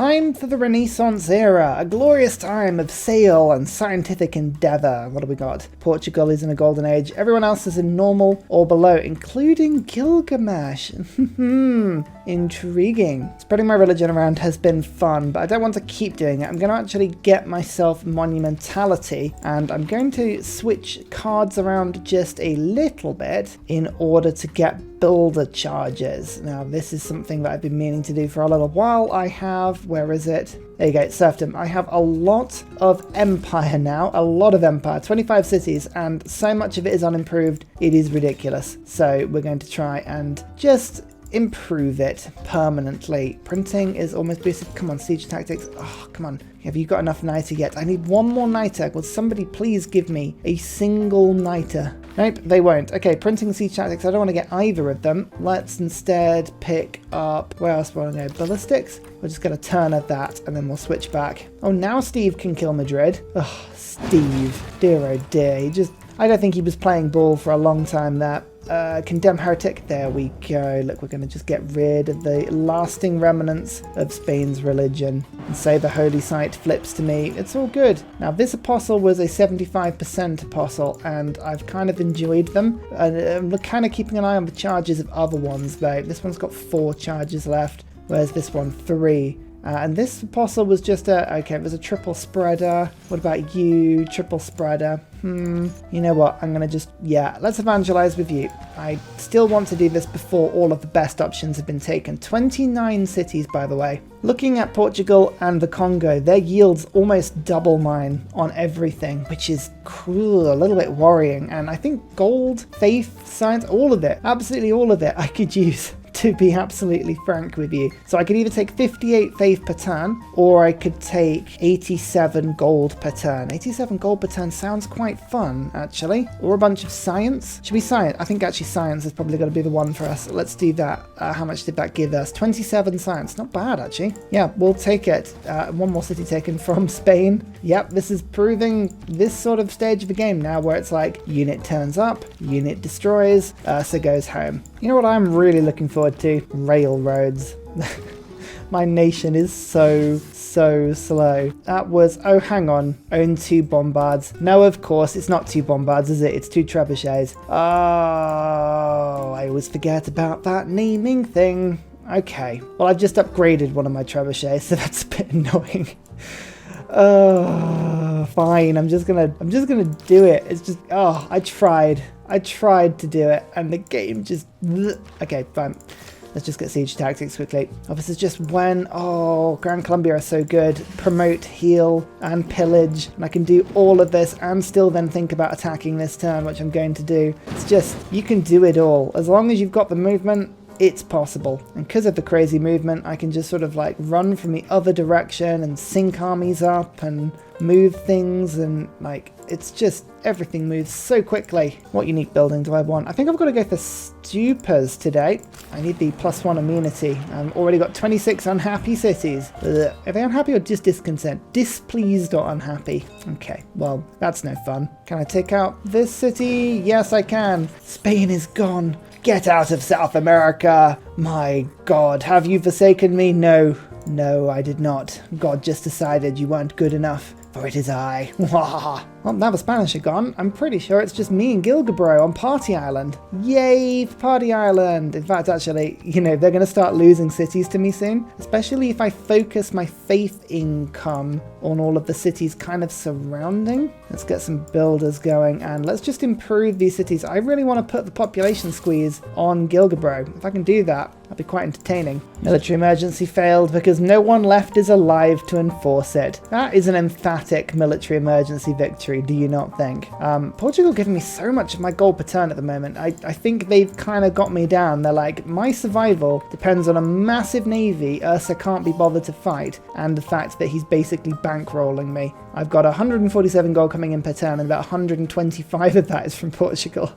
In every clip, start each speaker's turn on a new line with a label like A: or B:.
A: time for the Renaissance era, a glorious time of sail and scientific endeavour. What have we got? Portugal is in a golden age. Everyone else is in normal or below, including Gilgamesh. Intriguing. Spreading my religion around has been fun, but I don't want to keep doing it. I'm going to actually get myself monumentality, and I'm going to switch cards around just a little bit in order to get builder charges. Now, this is something that I've been meaning to do for a little while. I have, where is it? There you go, serfdom. I have a lot of empire now, a lot of empire, 25 cities, and so much of it is unimproved, it is ridiculous. So we're going to try and just improve it permanently. Printing is almost boosted. Come on, siege tactics. Oh, come on. Have you got enough niter yet? I need one more niter. Will somebody please give me a single niter? Nope, they won't. Okay, printing siege tactics. I don't want to get either of them. Let's instead pick up, where else do I want to go? Ballistics? We're just going to turn at that and then we'll switch back. Oh, now Steve can kill Madrid. Oh, Steve. Dear oh dear. I don't think he was playing ball for a long time there. Condemn heretic. There we go. Look, we're going to just get rid of the lasting remnants of Spain's religion and say the holy site flips to me. It's all good. Now, this apostle was a 75% apostle, and I've kind of enjoyed them. I'm kind of keeping an eye on the charges of other ones, though. This one's got 4 charges left, whereas this one 3. And this apostle was just okay, it was a triple spreader. What about you? Triple spreader. You know what? I'm going to just, let's evangelize with you. I still want to do this before all of the best options have been taken. 29 cities, by the way. Looking at Portugal and the Congo, their yields almost double mine on everything, which is cool, a little bit worrying. And I think gold, faith, science, all of it, absolutely all of it I could use, to be absolutely frank with you. So I could either take 58 faith per turn, or I could take 87 gold per turn. 87 gold per turn sounds quite fun, actually. Or a bunch of science. Should we science? I think actually science is probably going to be the one for us. Let's do that. How much did that give us? 27 science. Not bad, actually. Yeah, we'll take it. One more city taken from Spain. Yep, this is proving this sort of stage of the game now, where it's like, unit turns up, unit destroys, Ursa goes home. You know what I'm really looking forward to? Railroads. My nation is so slow. That was, oh hang on, own 2 bombards. No, of course, it's not 2 bombards, is it? It's 2 trebuchets. Oh, I always forget about that naming thing. Okay, well I've just upgraded one of my trebuchets, so that's a bit annoying. Fine, I'm just gonna do it. It's just, I tried to do it, and the game just, okay, fine. Let's just get siege tactics quickly. Oh, this is just when, Gran Colombia are so good. Promote, heal, and pillage. And I can do all of this and still then think about attacking this turn, which I'm going to do. It's just, you can do it all. As long as you've got the movement, it's possible. And because of the crazy movement, I can just sort of like run from the other direction and sync armies up and move things, and like, it's just, everything moves so quickly. What unique building do I want? I think I've got to go for stupas today. I need the +1 immunity. I've already got 26 unhappy cities. Ugh. Are they unhappy or just discontent? Displeased or unhappy? Okay, well, that's no fun. Can I take out this city? Yes, I can. Spain is gone. Get out of South America. My God, have you forsaken me? No, I did not. God just decided you weren't good enough. For it is I. Well, now the Spanish are gone, I'm pretty sure it's just me and Gilgabro on Party Island. Yay for Party Island! In fact, actually, they're going to start losing cities to me soon. Especially if I focus my faith income on all of the cities kind of surrounding. Let's get some builders going, and let's just improve these cities. I really want to put the population squeeze on Gilgabro. If I can do that, that'd be quite entertaining. Military emergency failed because no one left is alive to enforce it. That is an emphatic military emergency victory, do you not think? Portugal giving me so much of my gold per turn at the moment. I think they've kind of got me down. They're like, my survival depends on a massive navy Ursa can't be bothered to fight, and the fact that he's basically bankrolling me. I've got 147 gold coming in per turn, and about 125 of that is from Portugal.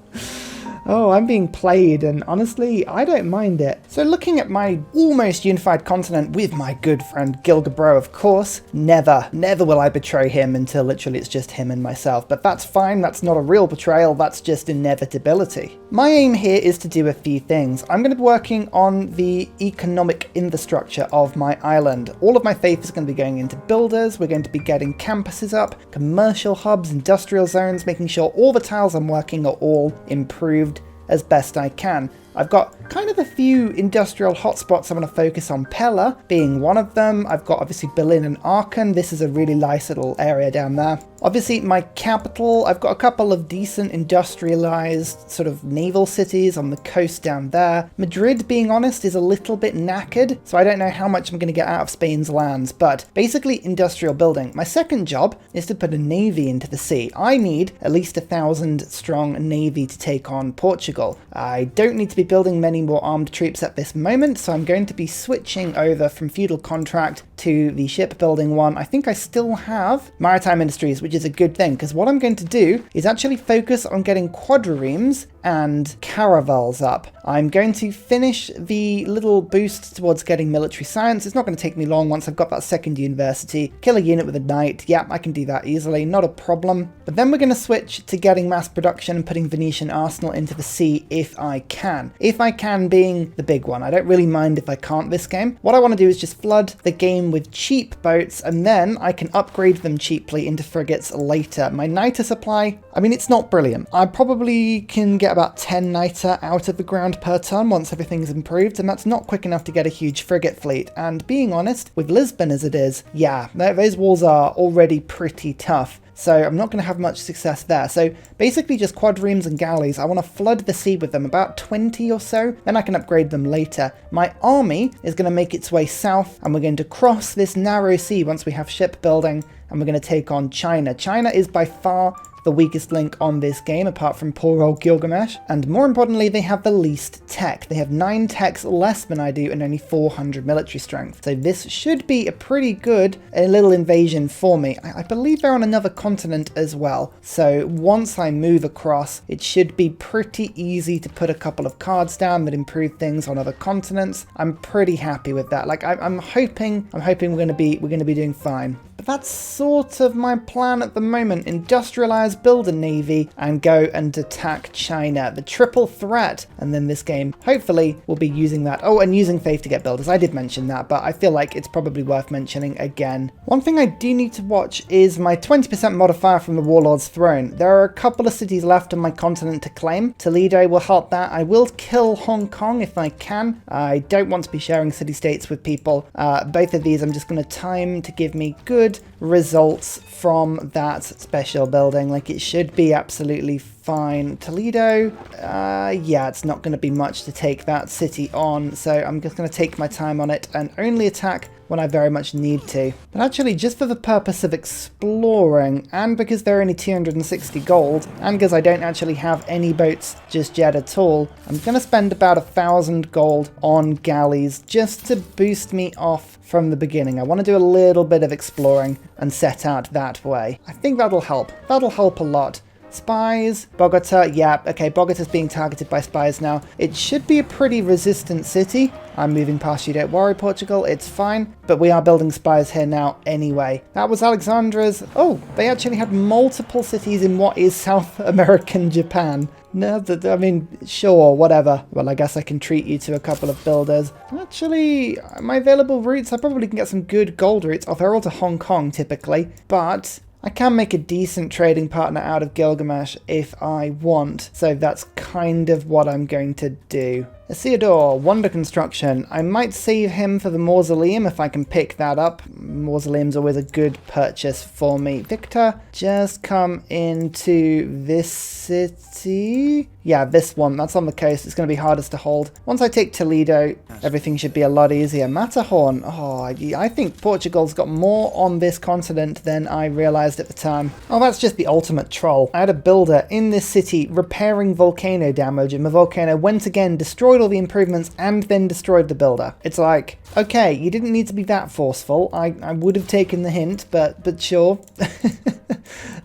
A: Oh, I'm being played, and honestly, I don't mind it. So looking at my almost unified continent with my good friend Gilgabro, of course, never will I betray him until literally it's just him and myself. But that's fine, that's not a real betrayal, that's just inevitability. My aim here is to do a few things. I'm going to be working on the economic infrastructure of my island. All of my faith is going to be going into builders, we're going to be getting campuses up, commercial hubs, industrial zones, making sure all the tiles I'm working are all improved as best I can. I've got kind of a few industrial hotspots I want to focus on, Pella being one of them. I've got obviously Berlin and Aachen. This is a really nice little area down there. Obviously my capital, I've got a couple of decent industrialized sort of naval cities on the coast down there. Madrid, being honest, is a little bit knackered, so I don't know how much I'm going to get out of Spain's lands, but basically industrial building. My second job is to put a navy into the sea. I need at least 1,000 strong navy to take on Portugal. I don't need to be building many more armed troops at this moment, so I'm going to be switching over from feudal contract to the shipbuilding one. I think I still have maritime industries, which is a good thing, because what I'm going to do is actually focus on getting quadriremes and caravels up. I'm going to finish the little boost towards getting military science. It's not going to take me long once I've got that second university. Kill a unit with a knight. Yep, I can do that easily, not a problem. But then we're going to switch to getting mass production and putting Venetian arsenal into the sea if I can. If I can being the big one. I don't really mind if I can't this game. What I want to do is just flood the game with cheap boats, and then I can upgrade them cheaply into frigates later. My niter supply, I mean, it's not brilliant. I probably can get about 10 niter out of the ground per ton once everything's improved, and that's not quick enough to get a huge frigate fleet. And being honest, with Lisbon as it is, yeah, those walls are already pretty tough. So I'm not going to have much success there. So basically just quadriremes and galleys. I want to flood the sea with them, about 20 or so, then I can upgrade them later. My army is going to make its way south, and we're going to cross this narrow sea once we have shipbuilding, and we're going to take on China. China is by far the weakest link on this game, apart from poor old Gilgamesh. And more importantly, they have the least tech. They have 9 techs less than I do and only 400 military strength. So this should be a pretty good little invasion for me. I believe they're on another continent as well. So once I move across, it should be pretty easy to put a couple of cards down that improve things on other continents. I'm pretty happy with that. Like I'm hoping we're going to be doing fine. But that's sort of my plan at the moment. Industrialize, build a navy, and go and attack China. The triple threat. And then this game, hopefully, will be using that. Oh, and using faith to get builders. I did mention that, but I feel like it's probably worth mentioning again. One thing I do need to watch is my 20% modifier from the Warlord's Throne. There are a couple of cities left on my continent to claim. Toledo will help that. I will kill Hong Kong if I can. I don't want to be sharing city-states with people. Both of these I'm just going to time to give me good results from that special building. Like, it should be absolutely fine. Toledo, yeah, it's not going to be much to take that city on, so I'm just going to take my time on it and only attack when I very much need to. But actually, just for the purpose of exploring, and because they're only 260 gold, and because I don't actually have any boats just yet at all, I'm going to spend about 1,000 gold on galleys just to boost me off from the beginning. I want to do a little bit of exploring and set out that way. I think that'll help. That'll help a lot. Spies, Bogota, yeah, okay, Bogota's being targeted by spies now. It should be a pretty resistant city. I'm moving past you, don't worry, Portugal, it's fine. But we are building spies here now anyway. That was Alexandra's. Oh, they actually had multiple cities in what is South American Japan. No, I mean, sure, whatever. Well, I guess I can treat you to a couple of builders. Actually, my available routes, I probably can get some good gold routes. Oh, they're all to Hong Kong, typically. But I can make a decent trading partner out of Gilgamesh if I want. So that's kind of what I'm going to do. Isidore, Wonder Construction. I might save him for the Mausoleum if I can pick that up. Mausoleum's always a good purchase for me. Victor, just come into this city. Yeah, this one. That's on the coast. It's going to be hardest to hold. Once I take Toledo, everything should be a lot easier. Matterhorn. Oh, I think Portugal's got more on this continent than I realized at the time. Oh, that's just the ultimate troll. I had a builder in this city repairing volcano damage, and the volcano once again destroyed all the improvements and then destroyed the builder. It's like, okay, you didn't need to be that forceful. I would have taken the hint, but sure.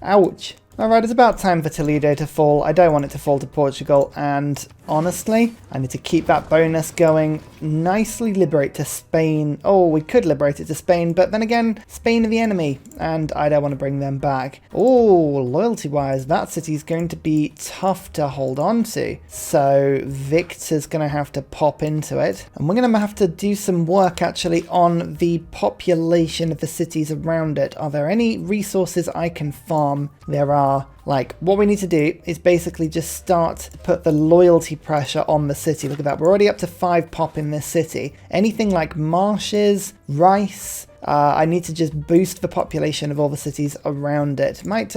A: Ouch. Alright, it's about time for Toledo to fall. I don't want it to fall to Portugal, and honestly, I need to keep that bonus going. Nicely liberate to Spain. Oh, we could liberate it to Spain, but then again, Spain are the enemy, and I don't want to bring them back. Oh, loyalty-wise, that city's going to be tough to hold on to. So Victor's going to have to pop into it, and we're going to have to do some work actually on the population of the cities around it. Are there any resources I can farm? There are. Like, what we need to do is basically just start to put the loyalty pressure on the city. Look at that. We're already up to 5 pop in this city. Anything like marshes, rice, I need to just boost the population of all the cities around it. Might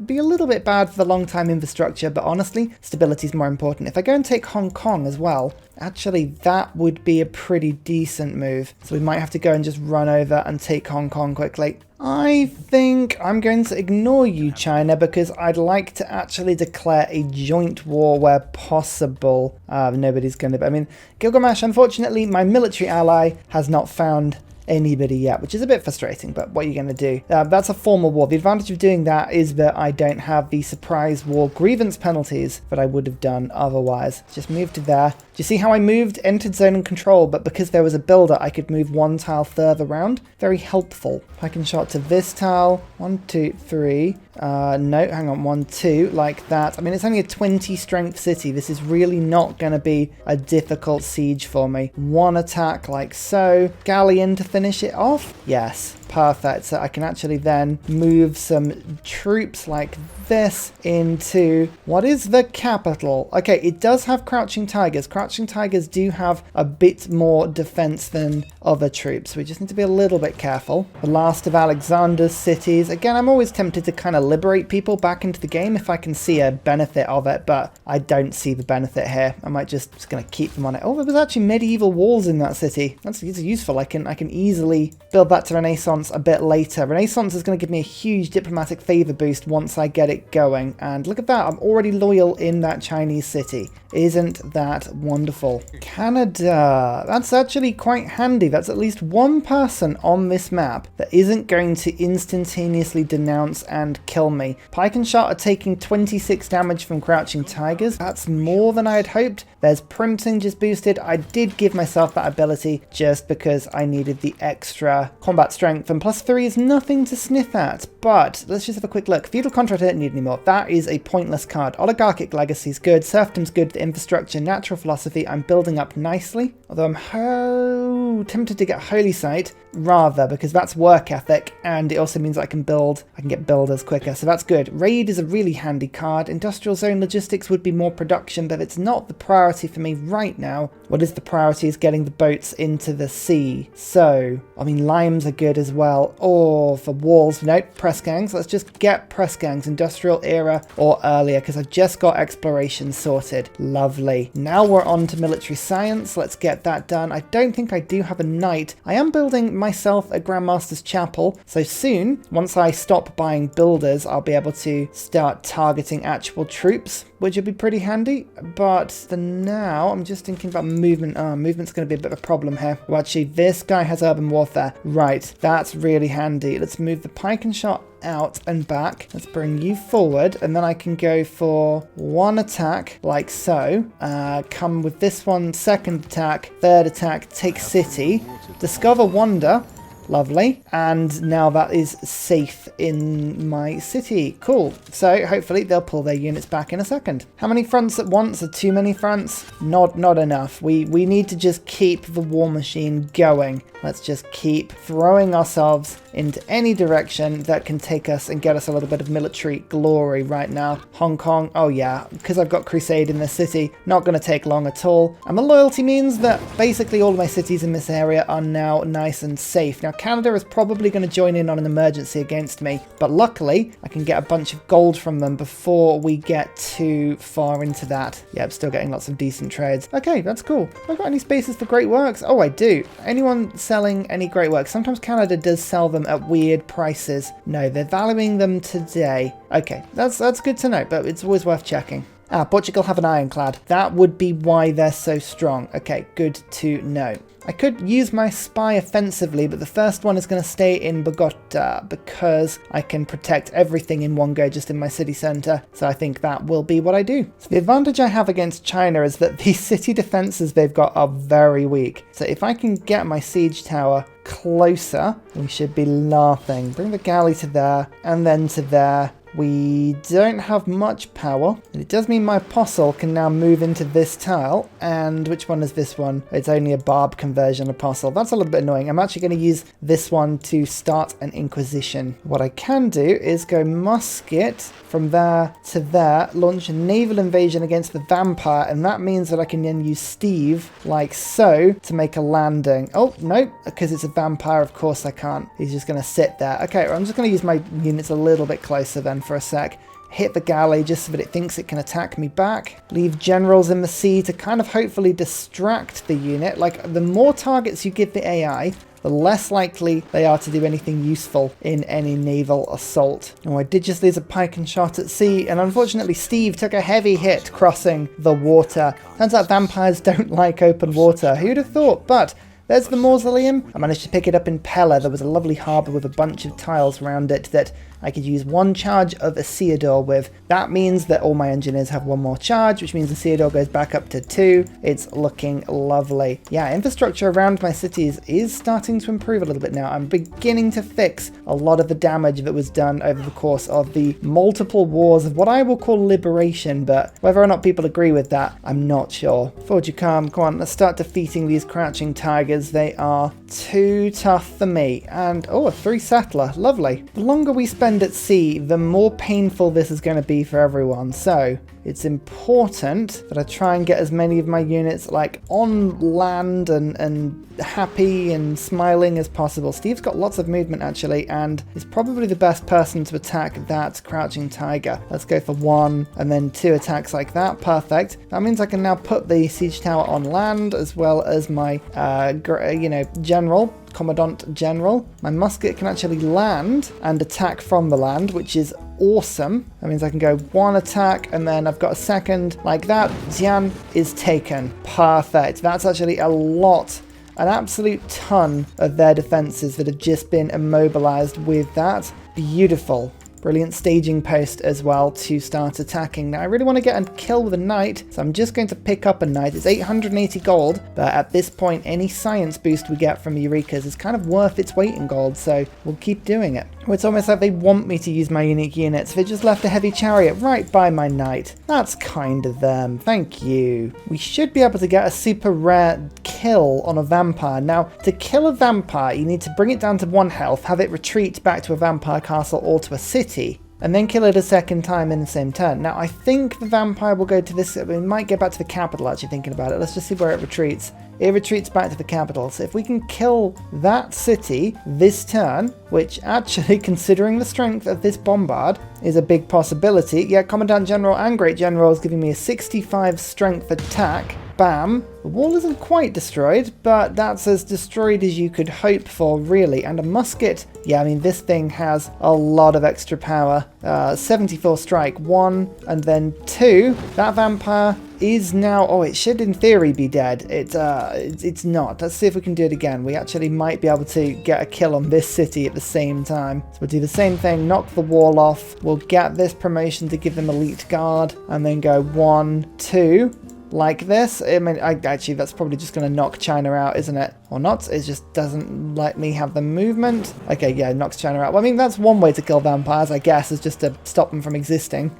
A: be a little bit bad for the long-time infrastructure, but honestly, stability is more important. If I go and take Hong Kong as well, actually, that would be a pretty decent move. So we might have to go and just run over and take Hong Kong quickly. I think I'm going to ignore you, China, because I'd like to actually declare a joint war where possible. Nobody's going to... I mean, Gilgamesh, unfortunately, my military ally has not found anybody yet, which is a bit frustrating, but what are you going to do? That's a formal war. The advantage of doing that is that I don't have the surprise war grievance penalties that I would have done otherwise. Just move to there. Do you see how I moved? Entered zone and control, but because there was a builder, I could move 1 tile further round. Very helpful. I can shot to this tile. 1, 2, 3. No, hang on. 1, 2, like that. I mean, it's only a 20 strength city. This is really not going to be a difficult siege for me. 1 attack like so. Galleon to finish it off. Yes. Perfect. So I can actually then move some troops like this into what is the capital. Okay, it does have Crouching Tigers. Crouching Tigers do have a bit more defense than other troops. We just need to be a little bit careful. The last of Alexander's cities. Again, I'm always tempted to kind of liberate people back into the game if I can see a benefit of it, but I don't see the benefit here. I might just going to keep them on it. Oh, there was actually medieval walls in that city. That's useful. I can easily build that to Renaissance a bit later. Renaissance is going to give me a huge diplomatic favor boost once I get it going. And look at that. I'm already loyal in that Chinese city. Isn't that wonderful? Canada. That's actually quite handy. That's at least one person on this map that isn't going to instantaneously denounce and kill me. Pike and Shot are taking 26 damage from Crouching Tigers. That's more than I had hoped. There's Primting just boosted. I did give myself that ability just because I needed the extra combat strength, and +3 is nothing to sniff at. But let's just have a quick look. Feudal Contract, I don't need anymore. That is a pointless card. Oligarchic Legacy is good. Serfdom's good. The infrastructure, natural philosophy, I'm building up nicely. Although I'm tempted to get Holy Sight rather, because that's work ethic, and it also means I can get builders quicker, so that's good. Raid is a really handy card. Industrial Zone Logistics would be more production, but it's not the priority for me right now. What is the priority is getting the boats into the sea. So, I mean, limes are good as well. Or for walls, nope, press gangs. Let's just get press gangs, industrial era or earlier, because I've just got exploration sorted. Lovely. Now we're on to military science. Let's get that done. I don't think I do have a knight. I am building myself a Grandmaster's Chapel, so soon, once I stop buying builders, I'll be able to start targeting actual troops, which would be pretty handy. But for now, I'm just thinking about movement. Movement's going to be a bit of a problem here. Well, actually, this guy has urban warfare. Right, that's really handy. Let's move the Pike and Shot out and back. Let's bring you forward, and then I can go for 1 attack like so. Come with this one, 2nd attack, 3rd attack, take city, discover wonder. Lovely. And now that is safe in my city. Cool. So hopefully they'll pull their units back in a second. How many fronts at once? Are too many fronts? Not enough. We need to just keep the war machine going. Let's just keep throwing ourselves into any direction that can take us and get us a little bit of military glory right now. Hong Kong, oh yeah, because I've got Crusade in this city, not going to take long at all. And the loyalty means that basically all of my cities in this area are now nice and safe. Now Canada is probably going to join in on an emergency against me, but luckily I can get a bunch of gold from them before we get too far into that. Yeah, I'm still getting lots of decent trades. Okay, that's cool. Have I got any spaces for great works? Oh, I do. Anyone selling any great works? Sometimes Canada does sell them at weird prices. No, they're valuing them today. Okay, that's good to know, but it's always worth checking. Portugal have an ironclad. That would be why they're so strong. Okay, good to know. I could use my spy offensively, but the first one is going to stay in Bogota because I can protect everything in one go just in my city centre. So I think that will be what I do. So the advantage I have against China is that the city defences they've got are very weak. So if I can get my siege tower closer, we should be laughing. Bring the galley to there and then to there. We don't have much power, and it does mean my apostle can now move into this tile. And which one is this one? It's only a barb conversion apostle. That's a little bit annoying. I'm actually going to use this one to start an inquisition. What I can do is go musket from there to there, launch a naval invasion against the vampire, and that means that I can then use Steve like so to make a landing. Oh, no, because it's a vampire, of course I can't. He's just going to sit there. Okay, I'm just going to use my units a little bit closer then for a sec. Hit the galley just so that it thinks it can attack me back. Leave generals in the sea to kind of hopefully distract the unit. Like, the more targets you give the AI, the less likely they are to do anything useful in any naval assault. Oh, I did just lose a pike and shot at sea, and unfortunately Steve took a heavy hit crossing the water. Turns out vampires don't like open water. Who'd have thought? But there's the Mausoleum. I managed to pick it up in Pella. There was a lovely harbour with a bunch of tiles around it that I could use one charge of a Theodore with. That means that all my engineers have one more charge, which means the Theodore goes back up to 2. It's looking lovely. Yeah, infrastructure around my cities is starting to improve a little bit now. I'm beginning to fix a lot of the damage that was done over the course of the multiple wars of what I will call liberation, but whether or not people agree with that, I'm not sure. Forge you calm. Come on, let's start defeating these crouching tigers. They are too tough for me. And, oh, a 3 settler. Lovely. The longer we spend at sea, the more painful this is going to be for everyone. So it's important that I try and get as many of my units like on land and happy and smiling as possible. Steve's got lots of movement actually, and is probably the best person to attack that crouching tiger. Let's go for 1 and then 2 attacks like that. Perfect. That means I can now put the siege tower on land as well as my general. Commandant General. My musket can actually land and attack from the land, which is awesome. That means I can go 1 attack and then I've got a second like that. Xian is taken. Perfect. That's actually a lot, an absolute ton of their defenses that have just been immobilized with that. Beautiful. Brilliant staging post as well to start attacking. Now I really want to get a kill with a knight, so I'm just going to pick up a knight. It's 880 gold, but at this point any science boost we get from Eureka's is kind of worth its weight in gold, so we'll keep doing it. It's almost like they want me to use my unique units. They just left a heavy chariot right by my knight. That's kind of them. Thank you. We should be able to get a super rare kill on a vampire. Now, to kill a vampire, you need to bring it down to 1 health, have it retreat back to a vampire castle or to a city, and then kill it a second time in the same turn. Now, I think the vampire will go to this. We might get back to the capital, actually, thinking about it. Let's just see where it retreats. It retreats back to the capital. So if we can kill that city this turn, which actually, considering the strength of this bombard, is a big possibility. Yeah, Commandant General and Great General is giving me a 65 strength attack. Bam. The wall isn't quite destroyed, but that's as destroyed as you could hope for, really. And a musket, yeah, I mean, this thing has a lot of extra power. 74 strike, 1, and then 2. That vampire is now, oh, it should in theory be dead. It's not. Let's see if we can do it again. We actually might be able to get a kill on this city at the same time. So we'll do the same thing, knock the wall off. We'll get this promotion to give them elite guard, and then go 1, 2. Like this. I mean, actually, that's probably just going to knock China out, isn't it? Or not. It just doesn't let me have the movement. Okay, yeah, knocks China out. Well, I mean, that's one way to kill vampires, I guess, is just to stop them from existing.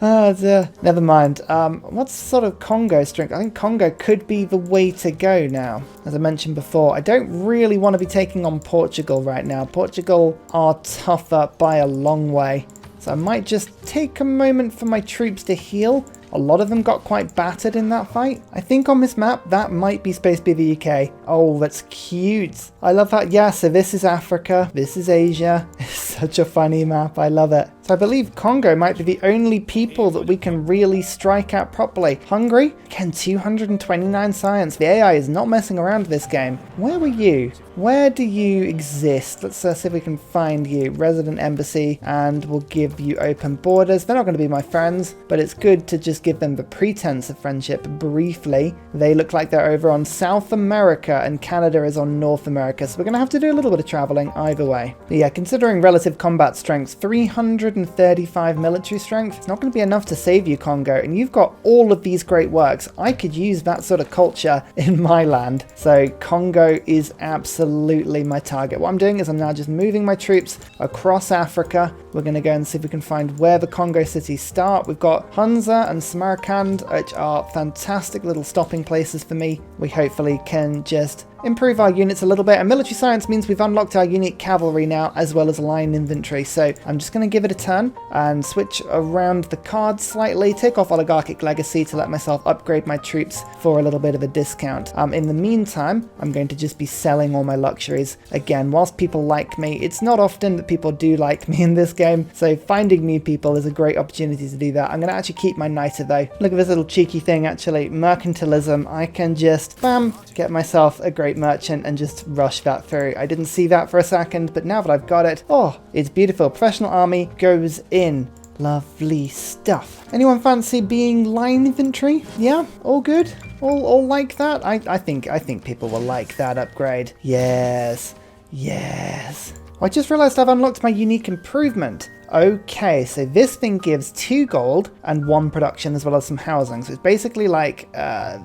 A: Never mind. What's sort of Congo strength? I think Congo could be the way to go now. As I mentioned before, I don't really want to be taking on Portugal right now. Portugal are tougher by a long way. So I might just take a moment for my troops to heal. A lot of them got quite battered in that fight. I think on this map, that might be supposed to be the UK. Oh, that's cute. I love that. Yeah, so this is Africa. This is Asia. It's such a funny map. I love it. So I believe Congo might be the only people that we can really strike at properly. Hungary? Again, 229 science. The AI is not messing around this game. Where were you? Where do you exist? Let's see if we can find you. Resident Embassy, and we'll give you open borders. They're not going to be my friends, but it's good to just give them the pretense of friendship briefly. They look like they're over on South America, and Canada is on North America, so we're going to have to do a little bit of traveling either way. But yeah, considering relative combat strength, 335 military strength, it's not going to be enough to save you, Congo, and you've got all of these great works. I could use that sort of culture in my land, so Congo is absolutely my target. What I'm doing is I'm now just moving my troops across Africa. We're going to go and see if we can find where the Congo cities start. We've got Hunza and Samarkand, which are fantastic little stopping places for me. We hopefully can just improve our units a little bit, and military science means we've unlocked our unique cavalry now, as well as line infantry. So I'm just going to give it a turn and switch around the cards slightly, take off oligarchic legacy to let myself upgrade my troops for a little bit of a discount. In the meantime, I'm going to just be selling all my luxuries. Again, whilst people like me, it's not often that people do like me in this game, so finding new people is a great opportunity to do that. I'm going to actually keep my niter though. Look at this little cheeky thing, actually, mercantilism. I can just, bam, get myself a great merchant and just rush that through. I didn't see that for a second, but now that I've got it, oh, it's beautiful. Professional army goes in. Lovely stuff. Anyone fancy being line infantry? Yeah, all good? All like that? I think people will like that upgrade. Yes. Yes. I just realized I've unlocked my unique improvement. Okay, so this thing gives 2 gold and 1 production, as well as some housing. So it's basically like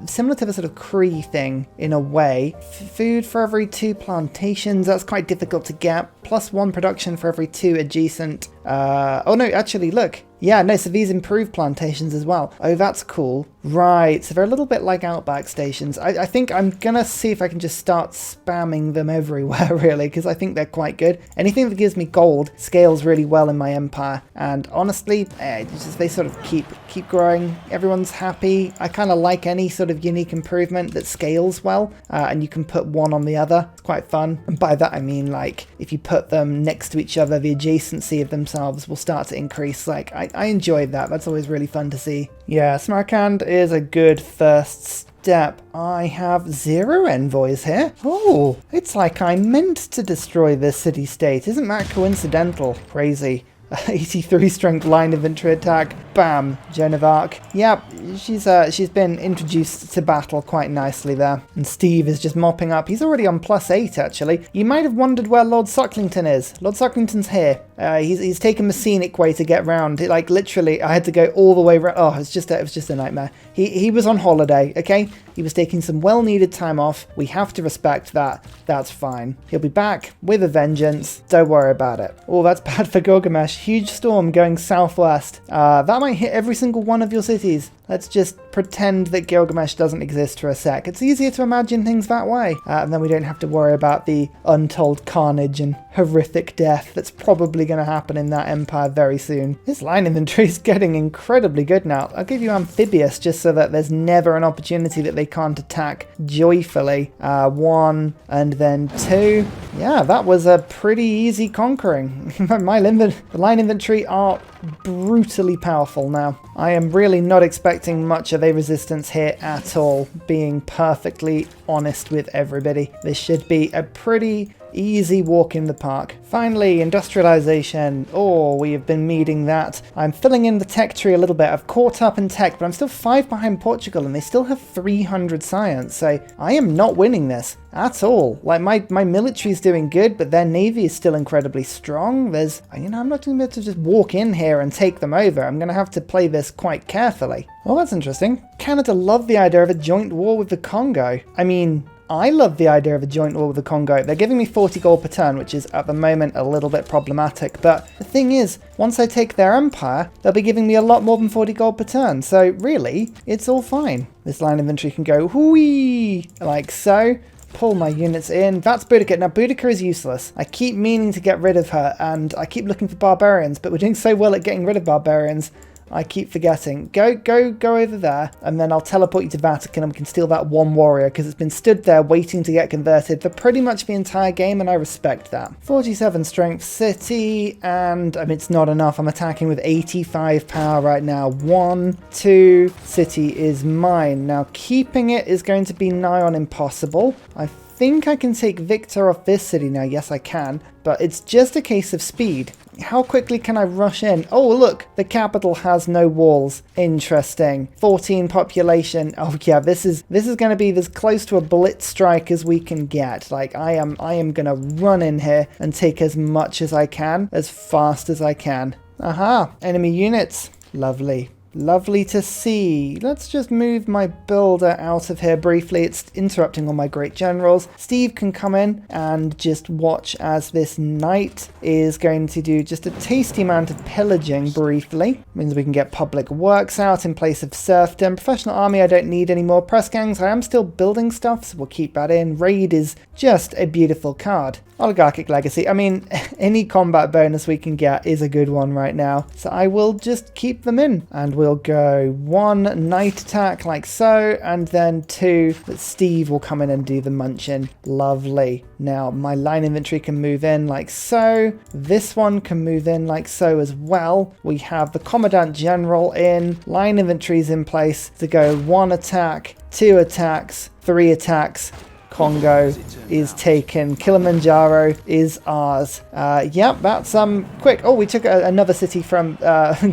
A: similar to the sort of Cree thing in a way. Food for every 2 plantations, that's quite difficult to get. Plus 1 production for every 2 adjacent. Oh no, actually look. Yeah, no, so these improve plantations as well. Oh, that's cool. Right, so they're a little bit like Outback stations. I think I'm going to see if I can just start spamming them everywhere, really, because I think they're quite good. Anything that gives me gold scales really well in my empire. And honestly, they sort of keep growing. Everyone's happy. I kind of like any sort of unique improvement that scales well, and you can put one on the other. It's quite fun. And by that, I mean, like, if you put them next to each other, the adjacency of themselves will start to increase. Like, I enjoyed that. That's always really fun to see. Yeah, Samarkand is a good first step. I have 0 envoys here. Oh, it's like I meant to destroy this city-state. Isn't that coincidental? Crazy. 83 strength line infantry attack. Bam. Joan of Arc. Yep, she's been introduced to battle quite nicely there. And Steve is just mopping up. He's already on +8, actually. You might have wondered where Lord Sucklington is. Lord Sucklington's here. He's taken the scenic way to get round. Like, literally, I had to go all the way around. Oh, it was just a nightmare. He was on holiday, okay? He was taking some well-needed time off. We have to respect that. That's fine. He'll be back with a vengeance. Don't worry about it. Oh, that's bad for Gilgamesh. Huge storm going southwest. That might hit every single one of your cities. Let's just pretend that Gilgamesh doesn't exist for a sec. It's easier to imagine things that way. And then we don't have to worry about the untold carnage and horrific death that's probably going to happen in that empire very soon. This line inventory is getting incredibly good now. I'll give you amphibious just so that there's never an opportunity that they can't attack joyfully. 1 and then 2. Yeah, that was a pretty easy conquering. The line infantry are brutally powerful now. I am really not expecting much of a resistance here at all, being perfectly honest with everybody. This should be a pretty easy walk in the park. Finally, industrialization. Oh, we have been meeting that. I'm filling in the tech tree a little bit. I've caught up in tech, but I'm still 5 behind Portugal, and they still have 300 science, so I am not winning this at all. Like, my military's doing good, but their navy is still incredibly strong. I'm not going to be able to just walk in here and take them over. I'm going to have to play this quite carefully. Oh, that's interesting. Canada love the idea of a joint war with the Congo. I mean, I love the idea of a joint war with the Congo. They're giving me 40 gold per turn, which is at the moment a little bit problematic. But the thing is, once I take their empire, they'll be giving me a lot more than 40 gold per turn. So really, it's all fine. This line infantry can go whee like so. Pull my units in. That's Boudica. Now, Boudica is useless. I keep meaning to get rid of her, and I keep looking for barbarians, but we're doing so well at getting rid of barbarians. I keep forgetting. Go over there, and then I'll teleport you to Vatican, and we can steal that one warrior, because it's been stood there waiting to get converted for pretty much the entire game, and I respect that. 47 strength city, and I mean, it's not enough. I'm attacking with 85 power right now. 1, 2, city is mine. Now, keeping it is going to be nigh on impossible. I think I can take Victor off this city now. Yes, I can, but it's just a case of speed. How quickly can I rush in? Oh, look, the capital has no walls. Interesting. 14 population. Oh yeah, this is going to be as close to a blitz strike as we can get. Like, I am going to run in here and take as much as I can, as fast as I can. Aha, enemy units. Lovely. Lovely to see. Let's just move my builder out of here briefly. It's interrupting all my great generals. Steve can come in and just watch as this knight is going to do just a tasty amount of pillaging briefly. Means we can get public works out in place of serfdom. Professional army I don't need anymore. Press gangs I am still building stuff, so we'll keep that in. Raid is just a beautiful card. Oligarchic legacy. I mean, any combat bonus we can get is a good one right now. So I will just keep them in. And we'll go 1 knight attack like so. And then 2 that Steve will come in and do the munching. Lovely. Now my line inventory can move in like so. This one can move in like so as well. We have the Commandant General in. Line inventories in place to go 1 attack, 2 attacks, 3 attacks. Congo is taken. Kilimanjaro is ours. Yep, that's quick. Oh, we took another city from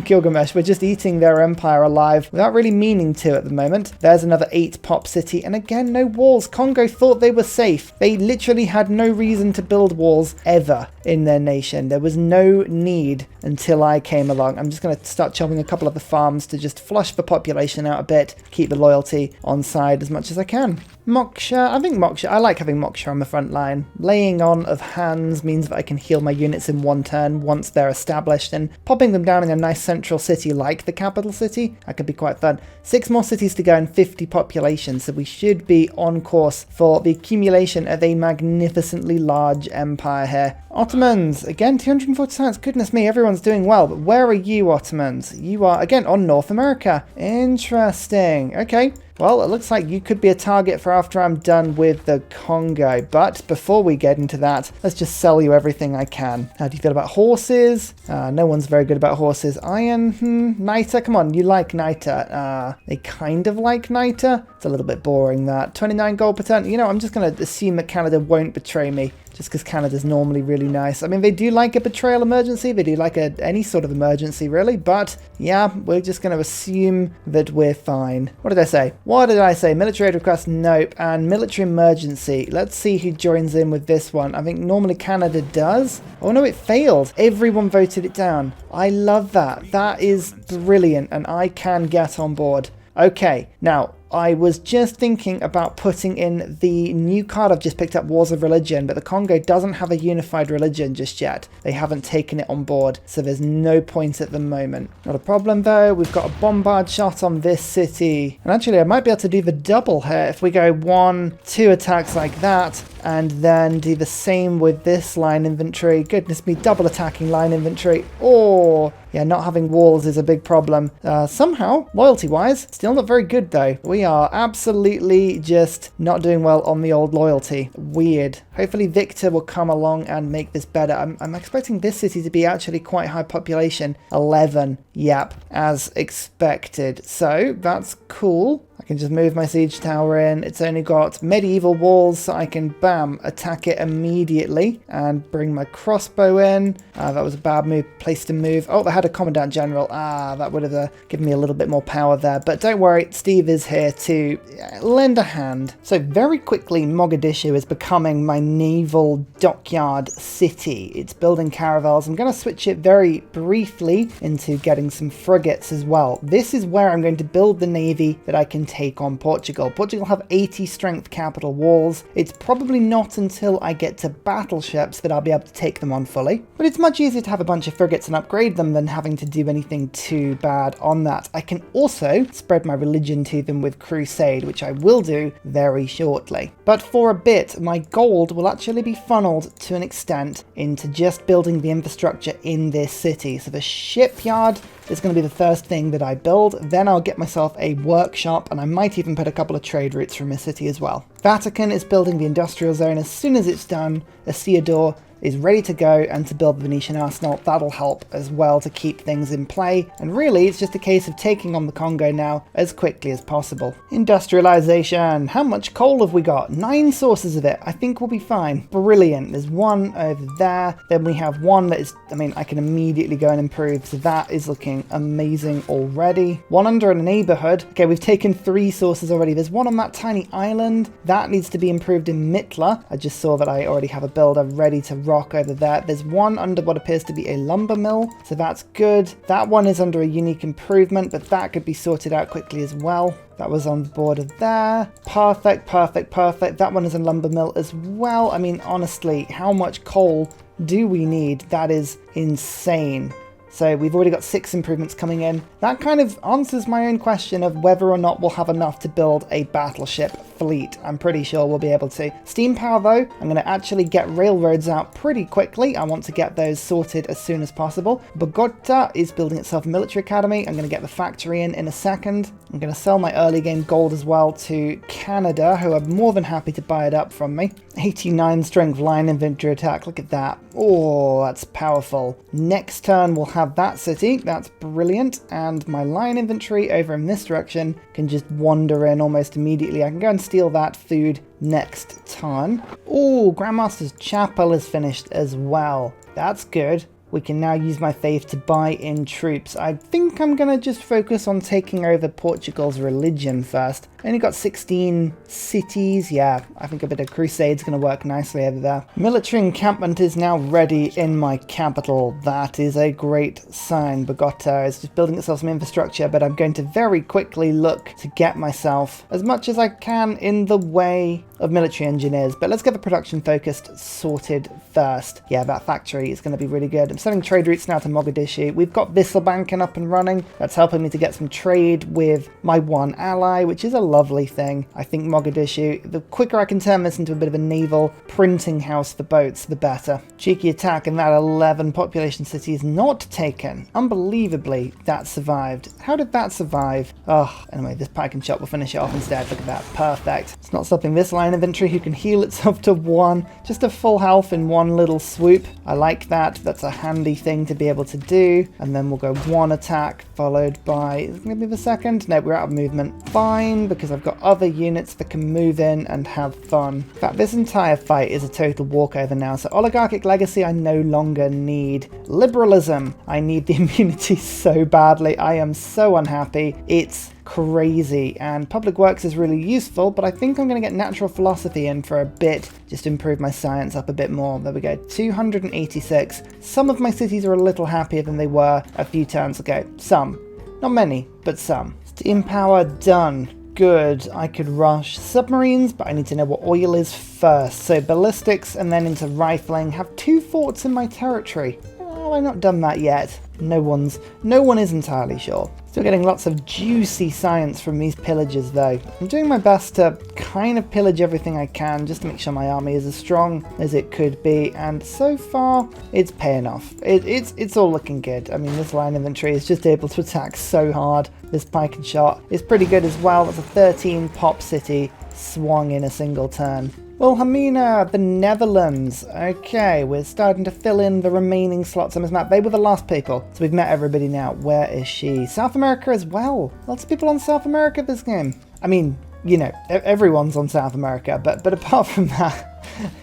A: Gilgamesh. We're just eating their empire alive without really meaning to at the moment. There's another 8 pop city. And again, no walls. Congo thought they were safe. They literally had no reason to build walls ever in their nation. There was no need until I came along. I'm just going to start chopping a couple of the farms to just flush the population out a bit, keep the loyalty on side as much as I can. Moksha, I think Moksha, I like having Moksha on the front line. Laying on of hands means that I can heal my units in 1 turn once they're established, and popping them down in a nice central city like the capital city, that could be quite fun. 6 more cities to go and 50 population, so we should be on course for the accumulation of a magnificently large empire here. Ottomans, again 240 science, goodness me, everyone's doing well, but where are you Ottomans? You are, again, on North America. Interesting, okay. Well, it looks like you could be a target for after I'm done with the Congo. But before we get into that, let's just sell you everything I can. How do you feel about horses? No one's very good about horses. Iron, Niter, come on, you like Niter. They kind of like Niter. It's a little bit boring, that. 29 gold per turn. You know, I'm just going to assume that Canada won't betray me. Just because Canada's normally really nice. I mean, they do like a betrayal emergency. They do like any sort of emergency, really. But, yeah, we're just going to assume that we're fine. What did I say? What did I say? Military aid request? Nope. And military emergency. Let's see who joins in with this one. I think normally Canada does. Oh, no, it failed. Everyone voted it down. I love that. That is brilliant, and I can get on board. Okay, now, I was just thinking about putting in the new card I've just picked up, Wars of Religion, but the Congo doesn't have a unified religion just yet. They haven't taken it on board, so there's no point at the moment. Not a problem though, we've got a bombard shot on this city. And actually I might be able to do the double here if we go 1, 2 attacks like that, and then do the same with this line infantry. Goodness me, double attacking line infantry. Oh, yeah, not having walls is a big problem. Somehow, loyalty-wise, still not very good though. We are absolutely just not doing well on the old loyalty. Weird. Hopefully Victor will come along and make this better. I'm expecting this city to be actually quite high population. 11. Yep, as expected. So, that's cool. I can just move my siege tower in. It's only got medieval walls, so I can, bam, attack it immediately and bring my crossbow in. That was a bad place to move. Oh, they had a Commandant General. That would have given me a little bit more power there. But don't worry, Steve is here to lend a hand. So very quickly, Mogadishu is becoming my naval dockyard city. It's building caravels. I'm going to switch it very briefly into getting some frigates as well. This is where I'm going to build the navy that I can take on Portugal. Portugal have 80 strength capital walls. It's probably not until I get to battleships that I'll be able to take them on fully, but it's much easier to have a bunch of frigates and upgrade them than having to do anything too bad on that. I can also spread my religion to them with crusade, which I will do very shortly. But for a bit, my gold will actually be funneled to an extent into just building the infrastructure in this city. So the shipyard is going to be the first thing that I build. Then I'll get myself a workshop, and I might even put a couple of trade routes from a city as well. Vatican is building the industrial zone. As soon as it's done, Asiador is ready to go, and to build the Venetian arsenal. That'll help as well to keep things in play. And really, it's just a case of taking on the Congo now as quickly as possible. Industrialization. How much coal have we got? 9 sources of it. I think we'll be fine. Brilliant. There's one over there. Then we have one that is, I mean, I can immediately go and improve. So that is looking amazing already. One under a neighborhood. Okay, we've taken 3 sources already. There's one on that tiny island. That needs to be improved in Mitla. I just saw that I already have a builder ready to rock over there. There's one under what appears to be a lumber mill, so that's good. That one is under a unique improvement, but that could be sorted out quickly as well. That was on the border there. Perfect, perfect, perfect. That one is a lumber mill as well. I mean, honestly, how much coal do we need? That is insane. So we've already got 6 improvements coming in. That kind of answers my own question of whether or not we'll have enough to build a battleship fleet. I'm pretty sure we'll be able to. Steam power though, I'm going to actually get railroads out pretty quickly. I want to get those sorted as soon as possible. Bogota is building itself a military academy. I'm going to get the factory in a second. I'm going to sell my early game gold as well to Canada, who are more than happy to buy it up from me. 89 strength line infantry attack. Look at that. Oh, that's powerful. Next turn we'll have that city. That's brilliant. And my line infantry over in this direction can just wander in almost immediately. I can go and steal that food next turn. Oh, Grandmaster's Chapel is finished as well. That's good. We can now use my faith to buy in troops. I think I'm going to just focus on taking over Portugal's religion first. I only got 16 cities. Yeah, I think a bit of crusade's going to work nicely over there. Military encampment is now ready in my capital. That is a great sign. Bogota is just building itself some infrastructure, but I'm going to very quickly look to get myself as much as I can in the way of military engineers. But let's get the production focused sorted first. Yeah, that factory is going to be really good. I'm sending trade routes now to Mogadishu. We've got Visselbanken up and running. That's helping me to get some trade with my one ally, which is a lovely thing. I think Mogadishu, the quicker I can turn this into a bit of a naval printing house for boats, the better. Cheeky attack, and that 11 population city is not taken. Unbelievably, that survived. How did that survive? Oh, anyway, this pike and shot will finish it off instead. Look at that. Perfect. It's not stopping this line infantry who can heal itself to 1. Just a full health in one little swoop. I like that. That's a handy thing to be able to do. And then we'll go 1 attack followed by, is it going to be the second? No, we're out of movement. Fine, because I've got other units that can move in and have fun. In fact, this entire fight is a total walkover now. So oligarchic legacy I no longer need. Liberalism, I need the immunity so badly. I am so unhappy. It's crazy, and public works is really useful, but I think I'm going to get natural philosophy in for a bit, just to improve my science up a bit more. There we go, 286. Some of my cities are a little happier than they were a few turns ago. Some, not many, but some. Steam power done. Good. I could rush submarines, but I need to know what oil is first. So ballistics and then into rifling. Have 2 forts in my territory. Have I not done that yet? No one is entirely sure. Still getting lots of juicy science from these pillagers though. I'm doing my best to kind of pillage everything I can just to make sure my army is as strong as it could be, and so far it's paying off. It's all looking good. I mean, this line infantry is just able to attack so hard. This pike and shot is pretty good as well. That's a 13 pop city swung in a single turn. Wilhelmina, the Netherlands. Okay, we're starting to fill in the remaining slots on this map. They were the last people, so we've met everybody now. Where is she? South America as well. Lots of people on South America this game. I mean, you know, everyone's on South America, but apart from that,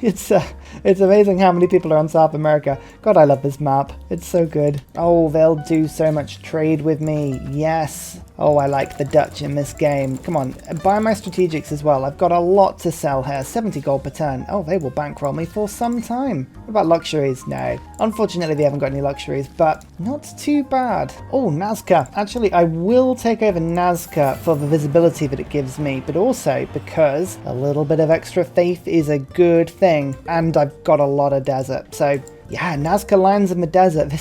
A: it's amazing how many people are on South America. God, I love this map. It's so good. Oh, they'll do so much trade with me. Yes. Oh, I like the Dutch in this game. Come on, buy my strategics as well. I've got a lot to sell here. 70 gold per turn. Oh, they will bankroll me for some time. What about luxuries? No. Unfortunately, they haven't got any luxuries, but not too bad. Oh, Nazca. Actually, I will take over Nazca for the visibility that it gives me, but also because a little bit of extra faith is a good thing, and I've got a lot of desert. So Yeah, Nazca Lions in the desert.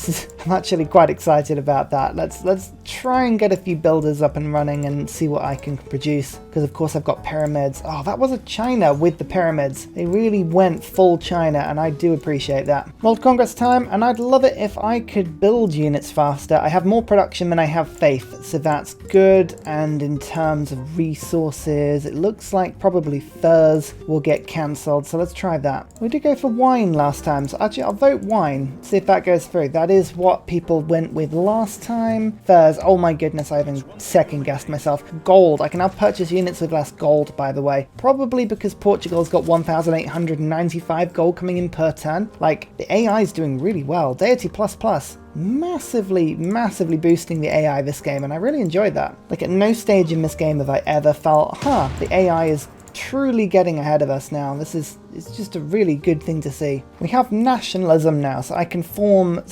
A: I'm actually quite excited about that. Let's try and get a few builders up and running and see what I can produce. Because of course I've got pyramids. Oh, that was a China with the pyramids. They really went full China, and I do appreciate that. World Congress time, and I'd love it if I could build units faster. I have more production than I have faith, so that's good. And in terms of resources, it looks like probably furs will get cancelled, so let's try that. We did go for wine last time, so actually I'll vote wine, see if that goes through. That is what people went with last time. Furs, oh my goodness, I even second guessed myself. Gold, I can now purchase units with less gold, by the way. Probably because Portugal's got 1,895 gold coming in per turn. Like, the AI is doing really well. Deity plus, massively boosting the AI this game, and I really enjoyed that. Like, at no stage in this game have I ever felt, the AI is truly getting ahead of us now. It's just a really good thing to see. We have nationalism now, so I can form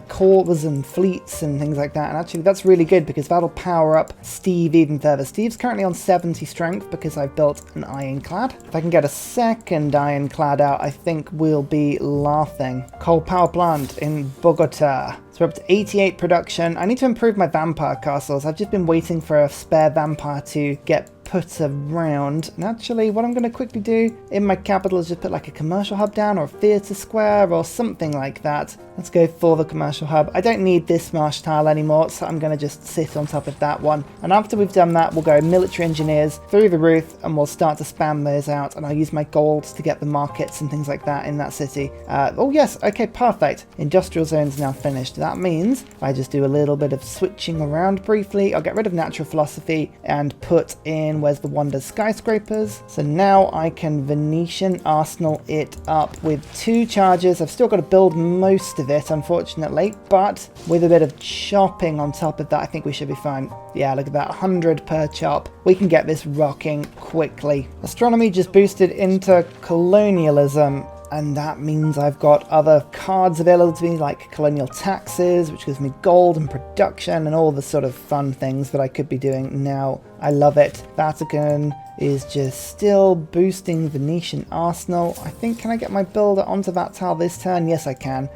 A: corps and fleets and things like that, and actually that's really good because that'll power up Steve even further. Steve's currently on 70 strength because I've built an ironclad. If I can get a second ironclad out, I think we'll be laughing. Coal power plant in Bogota. So we're up to 88 production. I need to improve my vampire castles. I've just been waiting for a spare vampire to get put around. And actually, what I'm going to quickly do in my capital is just put like a commercial hub down or a theatre square or something like that. Let's go for the commercial hub. I don't need this marsh tile anymore, so I'm going to just sit on top of that one. And after we've done that, we'll go military engineers through the roof and we'll start to spam those out. And I'll use my gold to get the markets and things like that in that city. Oh yes, okay, perfect. Industrial zone's now finished. That means if I just do a little bit of switching around briefly, I'll get rid of natural philosophy and put in, where's the wonders, skyscrapers. So now I can Venetian Arsenal it up with 2 charges. I've still got to build most of it, unfortunately, but with a bit of chopping on top of that, I think we should be fine. Yeah, look at that, 100 per chop. We can get this rocking quickly. Astronomy just boosted into colonialism, and that means I've got other cards available to me, like colonial taxes, which gives me gold and production and all the sort of fun things that I could be doing now. I love it. Vatican is just still boosting Venetian Arsenal. I think, can I get my builder onto that tile this turn? Yes, I can.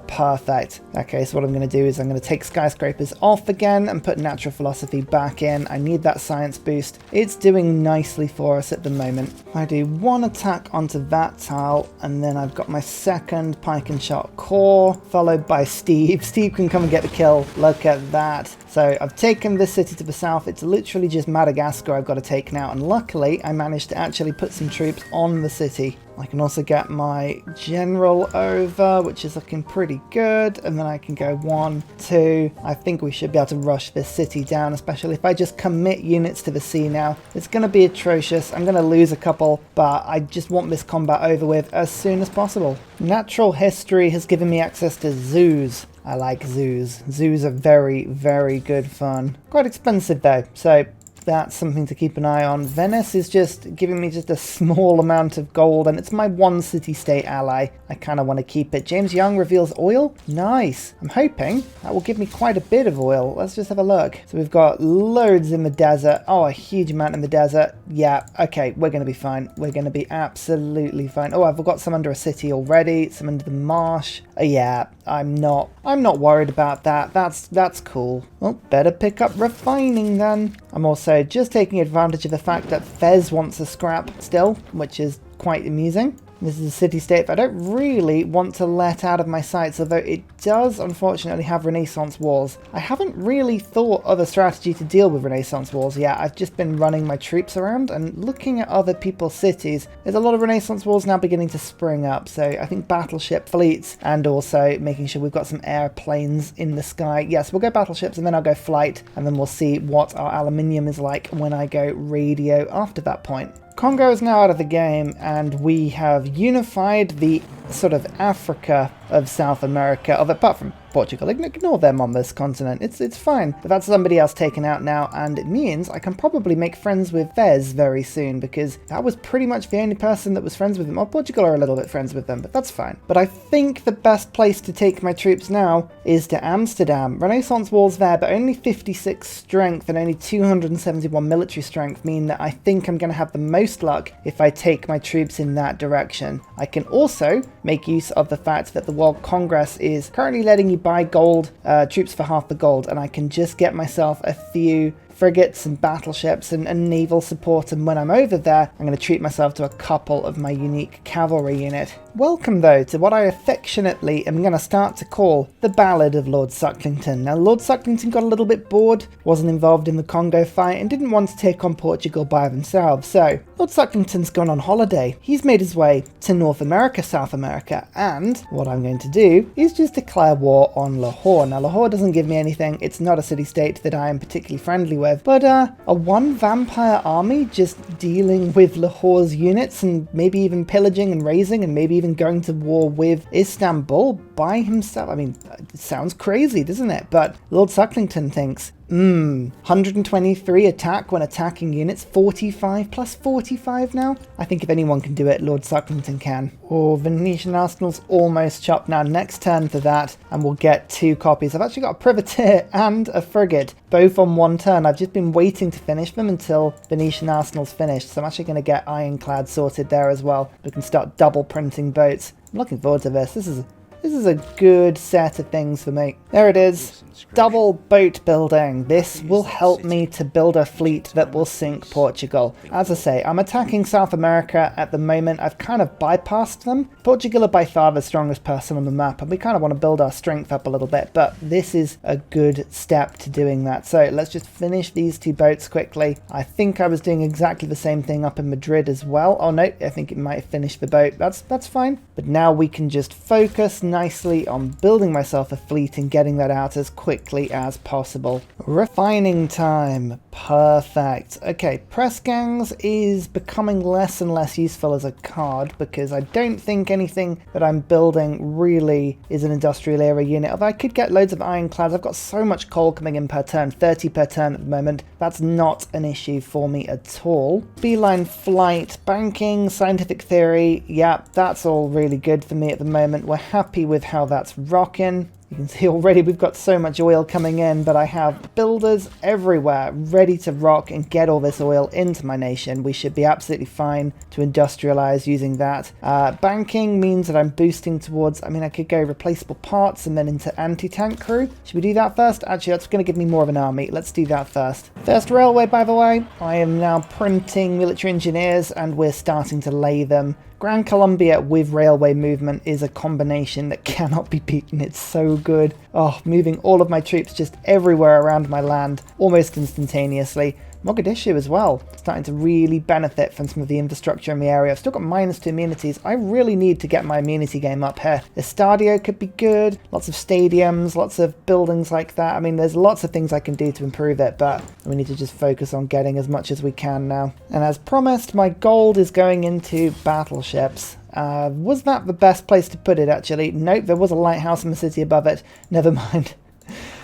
A: Perfect. Okay, so what I'm going to do is I'm going to take skyscrapers off again and put natural philosophy back in. I need that science boost. It's doing nicely for us at the moment. I do 1 attack onto that tile, and then I've got my second pike and shot core, followed by Steve. Steve can come and get the kill. Look at that. So I've taken this city to the south. It's literally just Madagascar I've got to take now, and luckily I managed to actually put some troops on the city. I can also get my general over, which is looking pretty good, and then I can go 1, 2. I think we should be able to rush this city down, especially if I just commit units to the sea now. It's going to be atrocious. I'm going to lose a couple, but I just want this combat over with as soon as possible. Natural history has given me access to zoos. I like zoos. Zoos are very good fun. Quite expensive though, so that's something to keep an eye on. Venice is just giving me just a small amount of gold, and it's my one city-state ally. I kind of want to keep it. James Young reveals oil. Nice. I'm hoping that will give me quite a bit of oil. Let's just have a look. So we've got loads in the desert. Oh, a huge amount in the desert. Yeah, okay, we're going to be fine. We're going to be absolutely fine. Oh, I've got some under a city already. Some under the marsh. Yeah, I'm not worried about that. That's cool. Well, better pick up refining then. I'm also just taking advantage of the fact that Fez wants a scrap still, which is quite amusing. This is a city-state that I don't really want to let out of my sights, although it does unfortunately have Renaissance walls. I haven't really thought of a strategy to deal with Renaissance walls yet. I've just been running my troops around and looking at other people's cities. There's a lot of Renaissance walls now beginning to spring up, so I think battleship fleets and also making sure we've got some airplanes in the sky. Yes, we'll go battleships and then I'll go flight, and then we'll see what our aluminium is like when I go radio after that point. Congo is now out of the game, and we have unified the sort of Africa of South America, apart from Portugal. Ignore them on this continent. It's fine. But that's somebody else taken out now, and it means I can probably make friends with Fez very soon, because that was pretty much the only person that was friends with them. Well, Portugal are a little bit friends with them, but that's fine. But I think the best place to take my troops now is to Amsterdam. Renaissance walls there, but only 56 strength and only 271 military strength mean that I think I'm going to have the most luck if I take my troops in that direction. I can also make use of the fact that the World Congress is currently letting you buy gold, troops for half the gold, and I can just get myself a few frigates and battleships and naval support, and when I'm over there I'm going to treat myself to a couple of my unique cavalry unit. Welcome though to what I affectionately am going to start to call the Ballad of Lord Sucklington. Now Lord Sucklington got a little bit bored, wasn't involved in the Congo fight, and didn't want to take on Portugal by themselves, so Lord Sucklington's gone on holiday. He's made his way to North America, South America, and what I'm going to do is just declare war on Lahore. Now Lahore doesn't give me anything, it's not a city-state that I am particularly friendly with, but a one vampire army just dealing with Lahore's units and maybe even pillaging and razing and maybe even going to war with Istanbul by himself. I mean, it sounds crazy, doesn't it? But Lord Sucklington thinks, 123 attack when attacking units, 45 plus 45 now? I think if anyone can do it, Lord Sucklington can. Oh, Venetian Arsenal's almost chopped now. Next turn for that, and we'll get 2 copies. I've actually got a privateer and a frigate, both on 1 turn. I've just been waiting to finish them until Venetian Arsenal's finished, so I'm actually going to get Ironclad sorted there as well. We can start double printing boats. I'm looking forward to this. This is a good set of things for me. There it is. Double boat building. This will help me to build a fleet that will sink Portugal. As I say, I'm attacking South America at the moment. I've kind of bypassed them. Portugal are by far the strongest person on the map, and we kind of want to build our strength up a little bit, but this is a good step to doing that. So let's just finish these 2 boats quickly. I think I was doing exactly the same thing up in Madrid as well. Oh no, I think it might have finished the boat. That's fine. But now we can just focus nicely on building myself a fleet and getting that out as quickly as possible. Refining time. Perfect. Okay, press gangs is becoming less and less useful as a card because I don't think anything that I'm building really is an industrial era unit. Although I could get loads of ironclads. I've got so much coal coming in per turn, 30 per turn at the moment. That's not an issue for me at all. Beeline flight, banking, scientific theory. Yeah, that's all really good for me at the moment. We're happy with how that's rocking. You can see already we've got so much oil coming in, but I have builders everywhere ready to rock and get all this oil into my nation. We should be absolutely fine to industrialize using that. Banking means that I'm boosting towards, I mean, I could go replaceable parts and then into anti-tank crew. Should we do that first? Actually, that's going to give me more of an army. Let's do that first. First railway, by the way. I am now printing military engineers and we're starting to lay them. Gran Colombia with railway movement is a combination that cannot be beaten. It's so good. Oh, moving all of my troops just everywhere around my land almost instantaneously. Mogadishu as well, starting to really benefit from some of the infrastructure in the area. I've still got -2 immunities. I really need to get my immunity game up here. Estadio could be good, lots of stadiums, lots of buildings like that. I mean, there's lots of things I can do to improve it, but we need to just focus on getting as much as we can now. And as promised, my gold is going into battleships. Was that the best place to put it, actually? Nope, there was a lighthouse in the city above it. Never mind.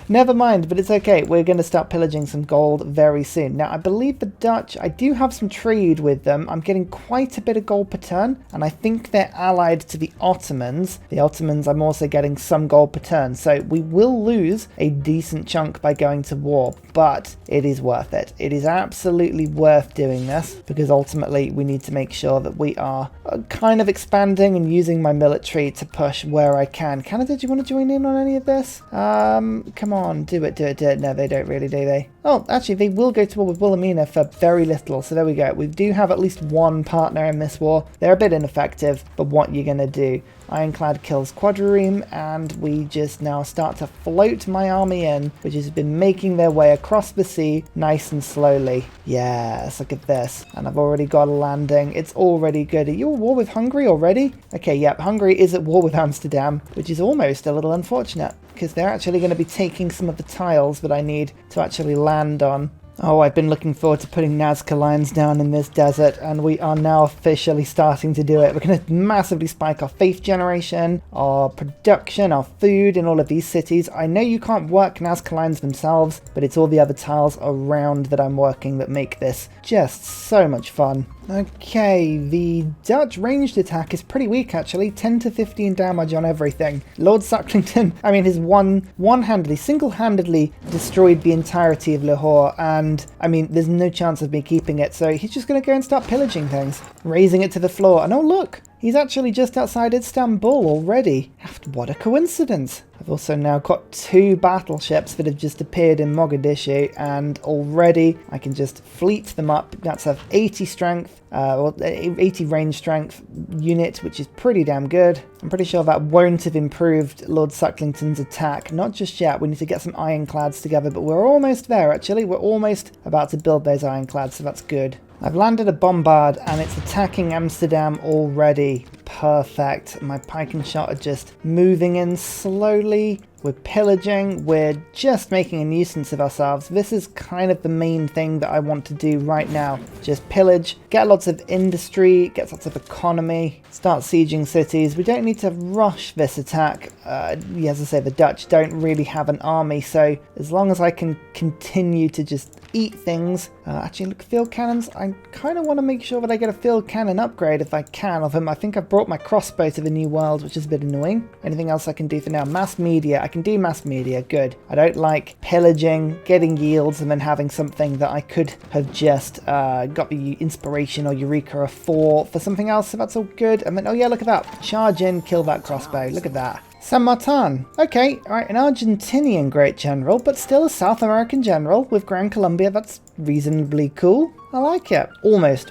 A: Never mind, but it's okay. We're going to start pillaging some gold very soon. Now, I believe the Dutch, I do have some trade with them. I'm getting quite a bit of gold per turn, and I think they're allied to the Ottomans. The Ottomans, I'm also getting some gold per turn, so we will lose a decent chunk by going to war, but it is worth it. It is absolutely worth doing this, because ultimately we need to make sure that we are kind of expanding and using my military to push where I can. Canada, do you want to join in on any of this? Come on, do it. No, they don't really, do they? Oh, actually, they will go to war with Wilhelmina for very little, so there we go. We do have at least one partner in this war. They're a bit ineffective, but what you're going to do? Ironclad kills Quadrireme, and we just now start to float my army in, which has been making their way across the sea nice and slowly. Yes, look at this. And I've already got a landing. It's already good. Are you at war with Hungary already? Okay, yep, Hungary is at war with Amsterdam, which is almost a little unfortunate, because they're actually going to be taking some of the tiles that I need to actually land on. Oh, I've been looking forward to putting Nazca lines down in this desert, and we are now officially starting to do it. We're going to massively spike our faith generation, our production, our food in all of these cities. I know you can't work Nazca lines themselves, but it's all the other tiles around that I'm working that make this just so much fun. Okay, the Dutch ranged attack is pretty weak actually, 10 to 15 damage on everything. Lord Sucklington, I mean, has one-handedly, single-handedly destroyed the entirety of Lahore, and I mean, there's no chance of me keeping it, so he's just going to go and start pillaging things, raising it to the floor, and oh look, he's actually just outside Istanbul already. What a coincidence. I've also now got 2 battleships that have just appeared in Mogadishu, and already I can just fleet them up. That's a 80 strength, 80 range strength unit, which is pretty damn good. I'm pretty sure that won't have improved Lord Sucklington's attack. Not just yet. We need to get some ironclads together, but we're almost there actually. We're almost about to build those ironclads, so that's good. I've landed a bombard and it's attacking Amsterdam already. Perfect. My pike and shot are just moving in slowly. We're pillaging. We're just making a nuisance of ourselves. This is kind of the main thing that I want to do right now. Just pillage, get lots of industry, get lots of economy, start sieging cities. We don't need to rush this attack. As I say, the Dutch don't really have an army, so as long as I can continue to just eat things. Actually, look, field cannons. I kind of want to make sure that I get a field cannon upgrade if I can of them. I think I've brought my crossbow to the new world, which is a bit annoying. Anything else I can do for now? Mass media. I can do mass media. Good. I don't like pillaging, getting yields, and then having something that I could have just got the inspiration or eureka for something else. So that's all good. And then, oh yeah, look at that. Charge in, kill that crossbow. Look at that. San Martin. Okay, alright, an Argentinian great general, but still a South American general with Gran Colombia. That's reasonably cool. I like it. Almost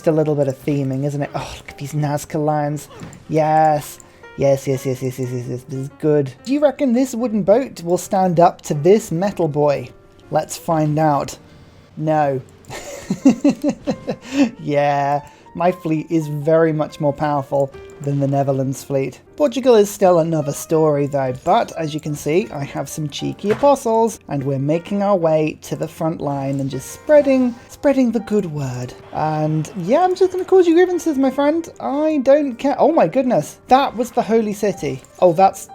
A: a little bit of theming, isn't it? Oh, look at these Nazca lines. Yes. Yes. This is good. Do you reckon this wooden boat will stand up to this metal boy? Let's find out. No. Yeah. My fleet is very much more powerful than the Netherlands fleet. Portugal is still another story though, but as you can see, I have some cheeky apostles, and we're making our way to the front line and just spreading the good word. And yeah, I'm just going to cause you grievances, my friend. I don't care. Oh my goodness, that was the holy city. Oh, that's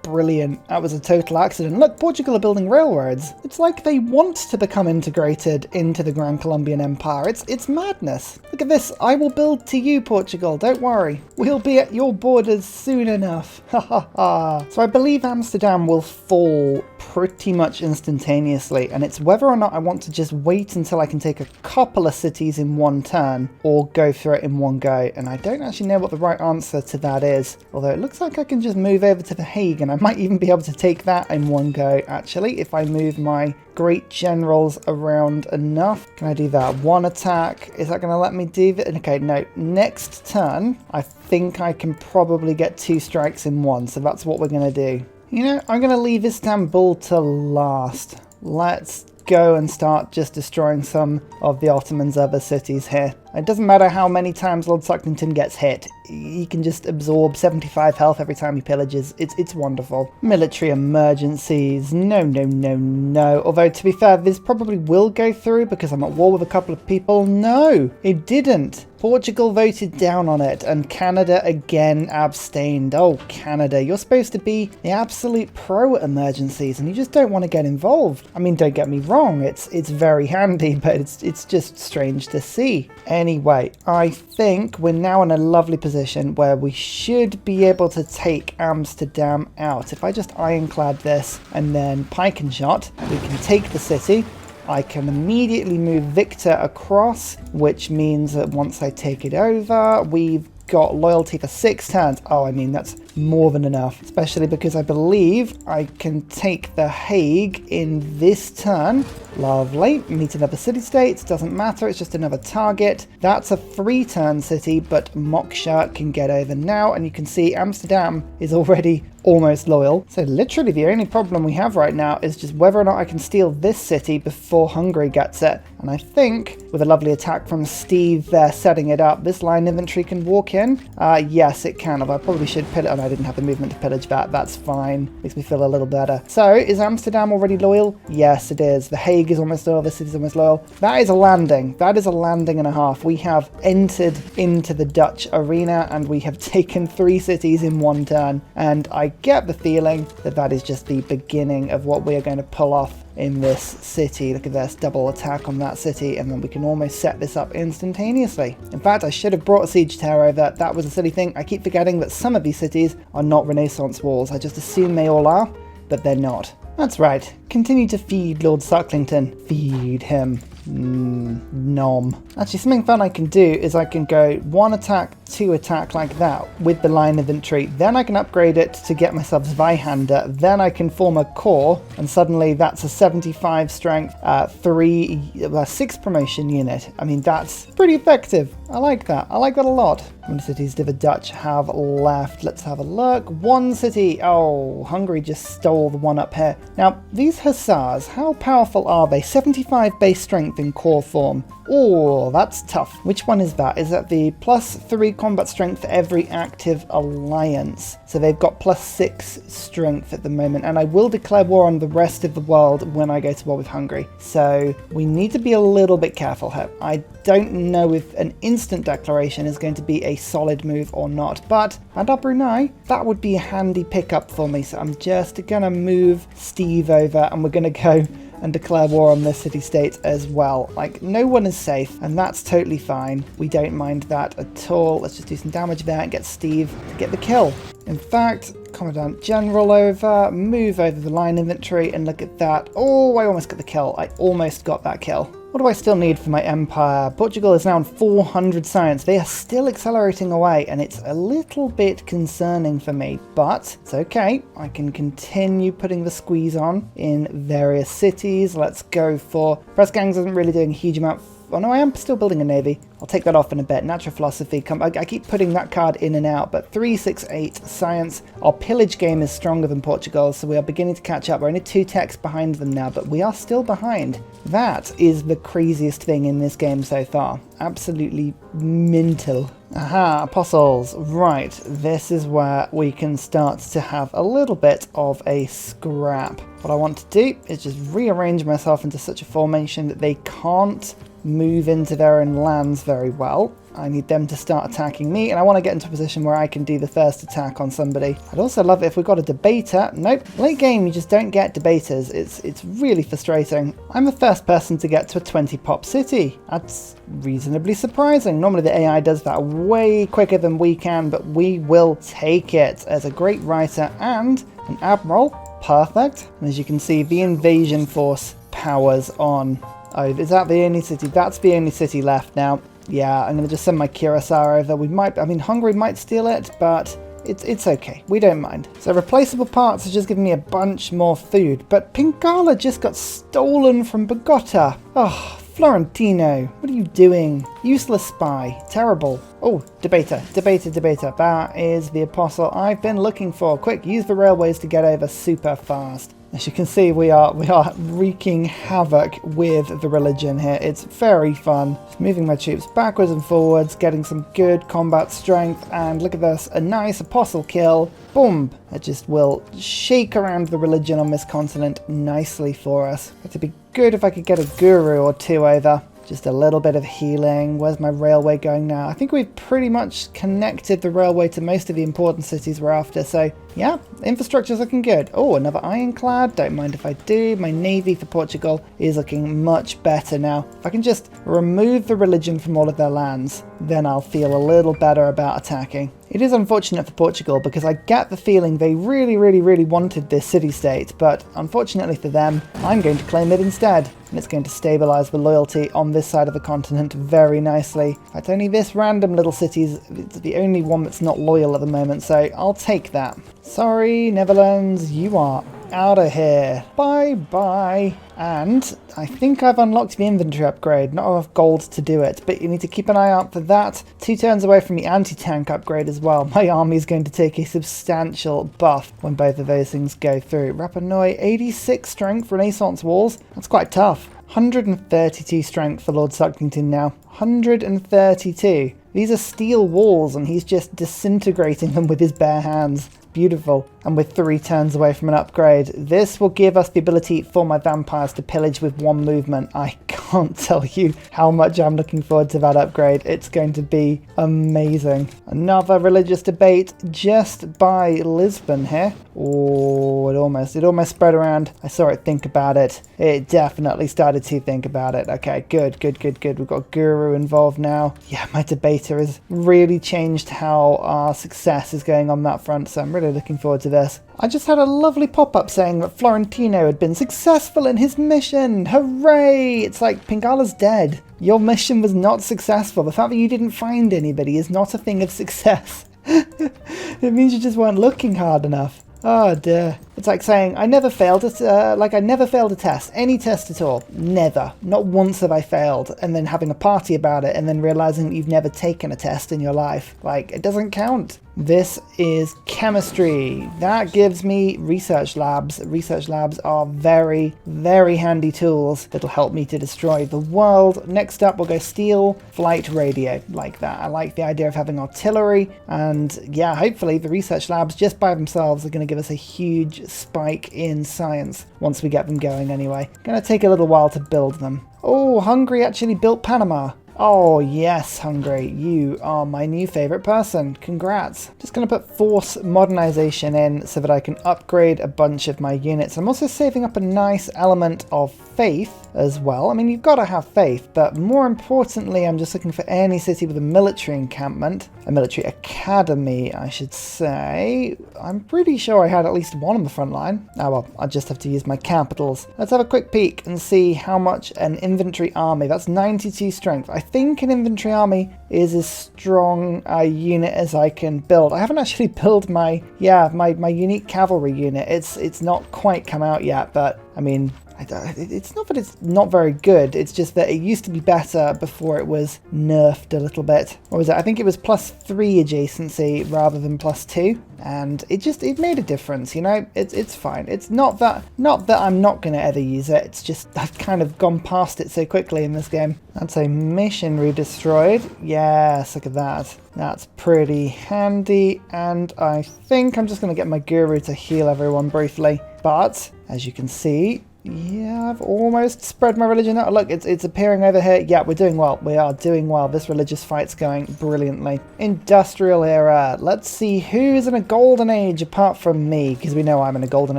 A: brilliant. That was a total accident. Look, Portugal are building railroads. It's like they want to become integrated into the Gran Colombian Empire. It's madness. Look at this. I will build to you, Portugal. Don't worry. We'll be at your borders soon enough. Ha ha ha. So I believe Amsterdam will fall pretty much instantaneously, and it's whether or not I want to just wait until I can take a couple of cities in one turn or go through it in one go. And I don't actually know what the right answer to that is, although it looks like I can just move over to The Hague, and I might even be able to take that in one go actually if I move my great generals around enough. Can I do that? One attack. Is that going to let me do that? Okay, no. Next turn, I think I can probably get 2 strikes in one, so that's what we're going to do. You know, I'm going to leave Istanbul to last. Let's go and start just destroying some of the Ottomans' other cities here. It doesn't matter how many times Lord Sucklington gets hit. He can just absorb 75 health every time he pillages. It's wonderful. Military emergencies. No. Although, to be fair, this probably will go through because I'm at war with a couple of people. No, it didn't. Portugal voted down on it, and Canada again abstained. Oh, Canada, you're supposed to be the absolute pro at emergencies, and you just don't want to get involved. I mean, don't get me wrong, it's very handy, but it's just strange to see. Anyway, I think we're now in a lovely position where we should be able to take Amsterdam out. If I just ironclad this and then pike and shot, we can take the city. I can immediately move Victor across, which means that once I take it over, we've got loyalty for 6 turns. Oh, I mean, that's more than enough, especially because I believe I can take The Hague in this turn. Lovely. Meet another city-state. Doesn't matter. It's just another target. That's a 3-turn city, but Moksha can get over now, and you can see Amsterdam is already almost loyal. So literally the only problem we have right now is just whether or not I can steal this city before Hungary gets it. And I think with a lovely attack from Steve there setting it up, this line infantry can walk in. Yes, it can. Although I probably should pillage. Oh, no, I didn't have the movement to pillage that. That's fine. Makes me feel a little better. So is Amsterdam already loyal? Yes, it is. The Hague is almost loyal. This city's almost loyal. That is a landing. That is a landing and a half. We have entered into the Dutch arena and we have taken 3 cities in one turn. And I get the feeling that that is just the beginning of what we are going to pull off in this city. Look at this, double attack on that city, and then we can almost set this up instantaneously. In fact, I should have brought a siege tower over. That was a silly thing. I keep forgetting that some of these cities are not Renaissance walls. I just assume they all are, but they're not. That's right. Continue to feed Lord Sucklington. Feed him. Nom. Actually, something fun I can do is I can go 1 attack, 2 attack like that with the line infantry. Then I can upgrade it to get myself Zweihander. Then I can form a corps, and suddenly that's a 75 strength, 6 promotion unit. I mean, that's pretty effective. I like that. I like that a lot. How many cities do the Dutch have left? Let's have a look. 1 city. Oh, Hungary just stole the one up here. Now, these hussars, how powerful are they? 75 base strength in core form. Oh, that's tough. Which one is that? Is that the +3 combat strength for every active alliance? So they've got +6 strength at the moment, and I will declare war on the rest of the world when I go to war with Hungary. So we need to be a little bit careful here. I don't know if an instant declaration is going to be a solid move or not, but Bandar Brunei, that would be a handy pickup for me. So I'm just gonna move Steve over, and we're gonna go and declare war on this city-state as well. Like, no one is safe, and that's totally fine. We don't mind that at all. Let's just do some damage there and get Steve to get the kill. In fact, Commandant General over, move over the line infantry, and look at that. Oh, I almost got the kill. I almost got that kill. What do I still need for my empire? Portugal is now on 400 science. They are still accelerating away, and it's a little bit concerning for me, but it's okay. I can continue putting the squeeze on in various cities. Let's go for... Pressgangs isn't really doing a huge amount. Oh no, I am still building a navy. I'll take that off in a bit. Natural philosophy. I keep putting that card in and out, but 368 science. Our pillage game is stronger than Portugal, so we are beginning to catch up. We're only 2 techs behind them now, but we are still behind. That is the craziest thing in this game so far. Absolutely mental. Aha, apostles. Right, this is where we can start to have a little bit of a scrap. What I want to do is just rearrange myself into such a formation that they can't move into their own lands very well. I need them to start attacking me, and I want to get into a position where I can do the first attack on somebody. I'd also love it if we got a debater. Nope, late game you just don't get debaters. It's really frustrating. I'm the first person to get to a 20 pop city. That's reasonably surprising. Normally the AI does that way quicker than we can, but we will take it as a great writer and an admiral. Perfect. And as you can see, the invasion force powers on. Oh, is that the only city? That's the only city left now. Yeah, I'm going to just send my Curacao over. We might, I mean, Hungary might steal it, but it's okay. We don't mind. So replaceable parts has just given me a bunch more food, but Pingala just got stolen from Bogota. Oh, Florentino, what are you doing? Useless spy. Terrible. Oh, debater. That is the apostle I've been looking for. Quick, use the railways to get over super fast. As you can see, we are wreaking havoc with the religion here. It's very fun. Just moving my troops backwards and forwards, getting some good combat strength, and look at this, a nice apostle kill. Boom! It just will shake around the religion on this continent nicely for us. It'd be good if I could get a guru or 2 over. Just a little bit of healing. Where's my railway going now? I think we've pretty much connected the railway to most of the important cities we're after. So yeah, infrastructure's looking good. Oh, another ironclad. Don't mind if I do. My navy for Portugal is looking much better now. If I can just remove the religion from all of their lands, then I'll feel a little better about attacking. It is unfortunate for Portugal because I get the feeling they really wanted this city-state, but unfortunately for them, I'm going to claim it instead, and it's going to stabilize the loyalty on this side of the continent very nicely. In fact, only this random little city is the only one that's not loyal at the moment, so I'll take that. Sorry, Netherlands, you are out of here. Bye-bye. And I think I've unlocked the inventory upgrade. Not enough gold to do it, but you need to keep an eye out for that. 2 turns away from the anti-tank upgrade as well. My army is going to take a substantial buff when both of those things go through. Rapa Nui, 86 strength, Renaissance walls. That's quite tough. 132 strength for Lord Sucklington now. 132. These are steel walls, and he's just disintegrating them with his bare hands. Beautiful. And with 3 turns away from an upgrade, this will give us the ability for my vampires to pillage with 1 movement. I can't tell you how much I'm looking forward to that upgrade. It's going to be amazing. Another religious debate just by Lisbon here. Oh, it almost spread around. I saw it think about it. It definitely started to think about it. Okay, good. We've got Guru involved now. Yeah, my debater has really changed how our success is going on that front, so I'm really looking forward to this. I just had a lovely pop-up saying that Florentino had been successful in his mission. Hooray! It's like, Pingala's dead. Your mission was not successful. The fact that you didn't find anybody is not a thing of success. It means you just weren't looking hard enough. Oh dear. It's like saying, I never failed a test. Any test at all. Never. Not once have I failed. And then having a party about it and then realizing that you've never taken a test in your life. Like, it doesn't count. This is chemistry. That gives me research labs. Research labs are very, very handy tools that'll help me to destroy the world. Next up, we'll go steel, flight, radio. Like that. I like the idea of having artillery. And yeah, hopefully the research labs just by themselves are going to give us a huge spike in science once we get them going anyway. Gonna take a little while to build them. Oh, Hungary actually built Panama. Oh yes, Hungary, you are my new favorite person. Congrats. Just gonna put force modernization in so that I can upgrade a bunch of my units. I'm also saving up a nice element of faith as well. I mean, you've got to have faith, but more importantly, I'm just looking for any city with a military encampment, a military academy, I should say. I'm pretty sure I had at least one on the front line. Oh well, I just have to use my capitals. Let's have a quick peek and see how much an infantry army, that's 92 strength. I think an infantry army is as strong a unit as I can build. I haven't actually built my unique cavalry unit. It's not quite come out yet, but I mean, it's not that it's not very good, it's just that it used to be better before it was nerfed a little bit. What was it? I think it was +3 adjacency rather than +2, and it made a difference, you know? It's fine. It's not that I'm not going to ever use it, it's just I've kind of gone past it so quickly in this game. That's a missionary destroyed. Yes, look at that. That's pretty handy, and I think I'm just going to get my guru to heal everyone briefly. But, as you can see, yeah, I've almost spread my religion out. Look, it's appearing over here. Yeah, we're doing well. We are doing well. This religious fight's going brilliantly. Industrial era. Let's see who's in a golden age apart from me, because we know I'm in a golden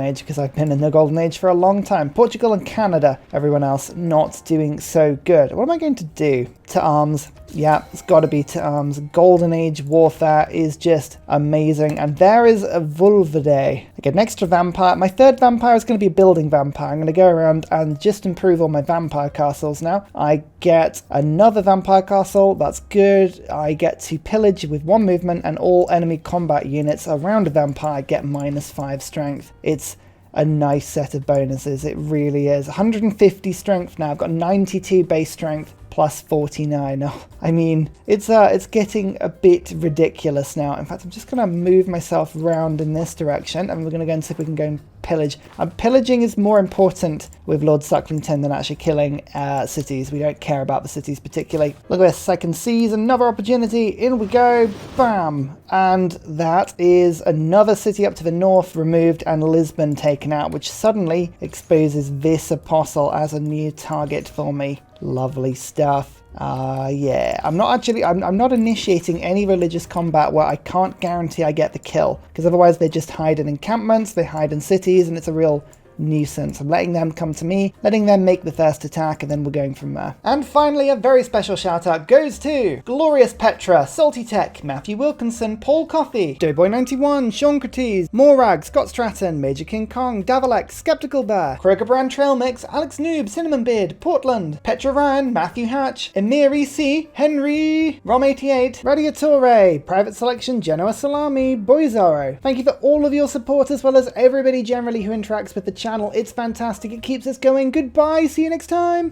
A: age because I've been in the golden age for a long time. Portugal and Canada. Everyone else not doing so good. What am I going to do? To arms. Yeah, it's got to be to arms. Golden Age warfare is just amazing. And there is a Vulvade. I get an extra vampire. My third vampire is going to be a building vampire. I'm going to go around and just improve all my vampire castles now. I get another vampire castle. That's good. I get to pillage with 1 movement, and all enemy combat units around a vampire get -5 strength. It's a nice set of bonuses. It really is. 150 strength now. I've got 92 base strength. +49. Oh, I mean, it's getting a bit ridiculous now. In fact, I'm just going to move myself around in this direction, and we're going to go and see if we can go and pillage. Pillaging is more important with Lord Sucklington than actually killing cities. We don't care about the cities particularly. Look at this. I can seize another opportunity. In we go. Bam. And that is another city up to the north removed and Lisbon taken out, which suddenly exposes this apostle as a new target for me. Lovely stuff. Yeah, I'm not initiating any religious combat where I can't guarantee I get the kill, because otherwise they just hide in encampments, they hide in cities, and it's a real nuisance. I'm letting them come to me, letting them make the first attack, and then we're going from there. And finally, a very special shout out goes to Glorious Petra, Salty Tech, Matthew Wilkinson, Paul Coffey, Doughboy91, Sean Cretes, Morag, Scott Stratton, Major King Kong, Davalex, Skeptical Bear, Kroger Brand Trail Mix, Alex Noob, Cinnamon Beard, Portland, Petra Ryan, Matthew Hatch, Emir EC, Henry, Rom88, Radiatore, Private Selection, Genoa Salami, Boyzaro. Thank you for all of your support, as well as everybody generally who interacts with the channel. It's fantastic. It keeps us going. Goodbye. See you next time.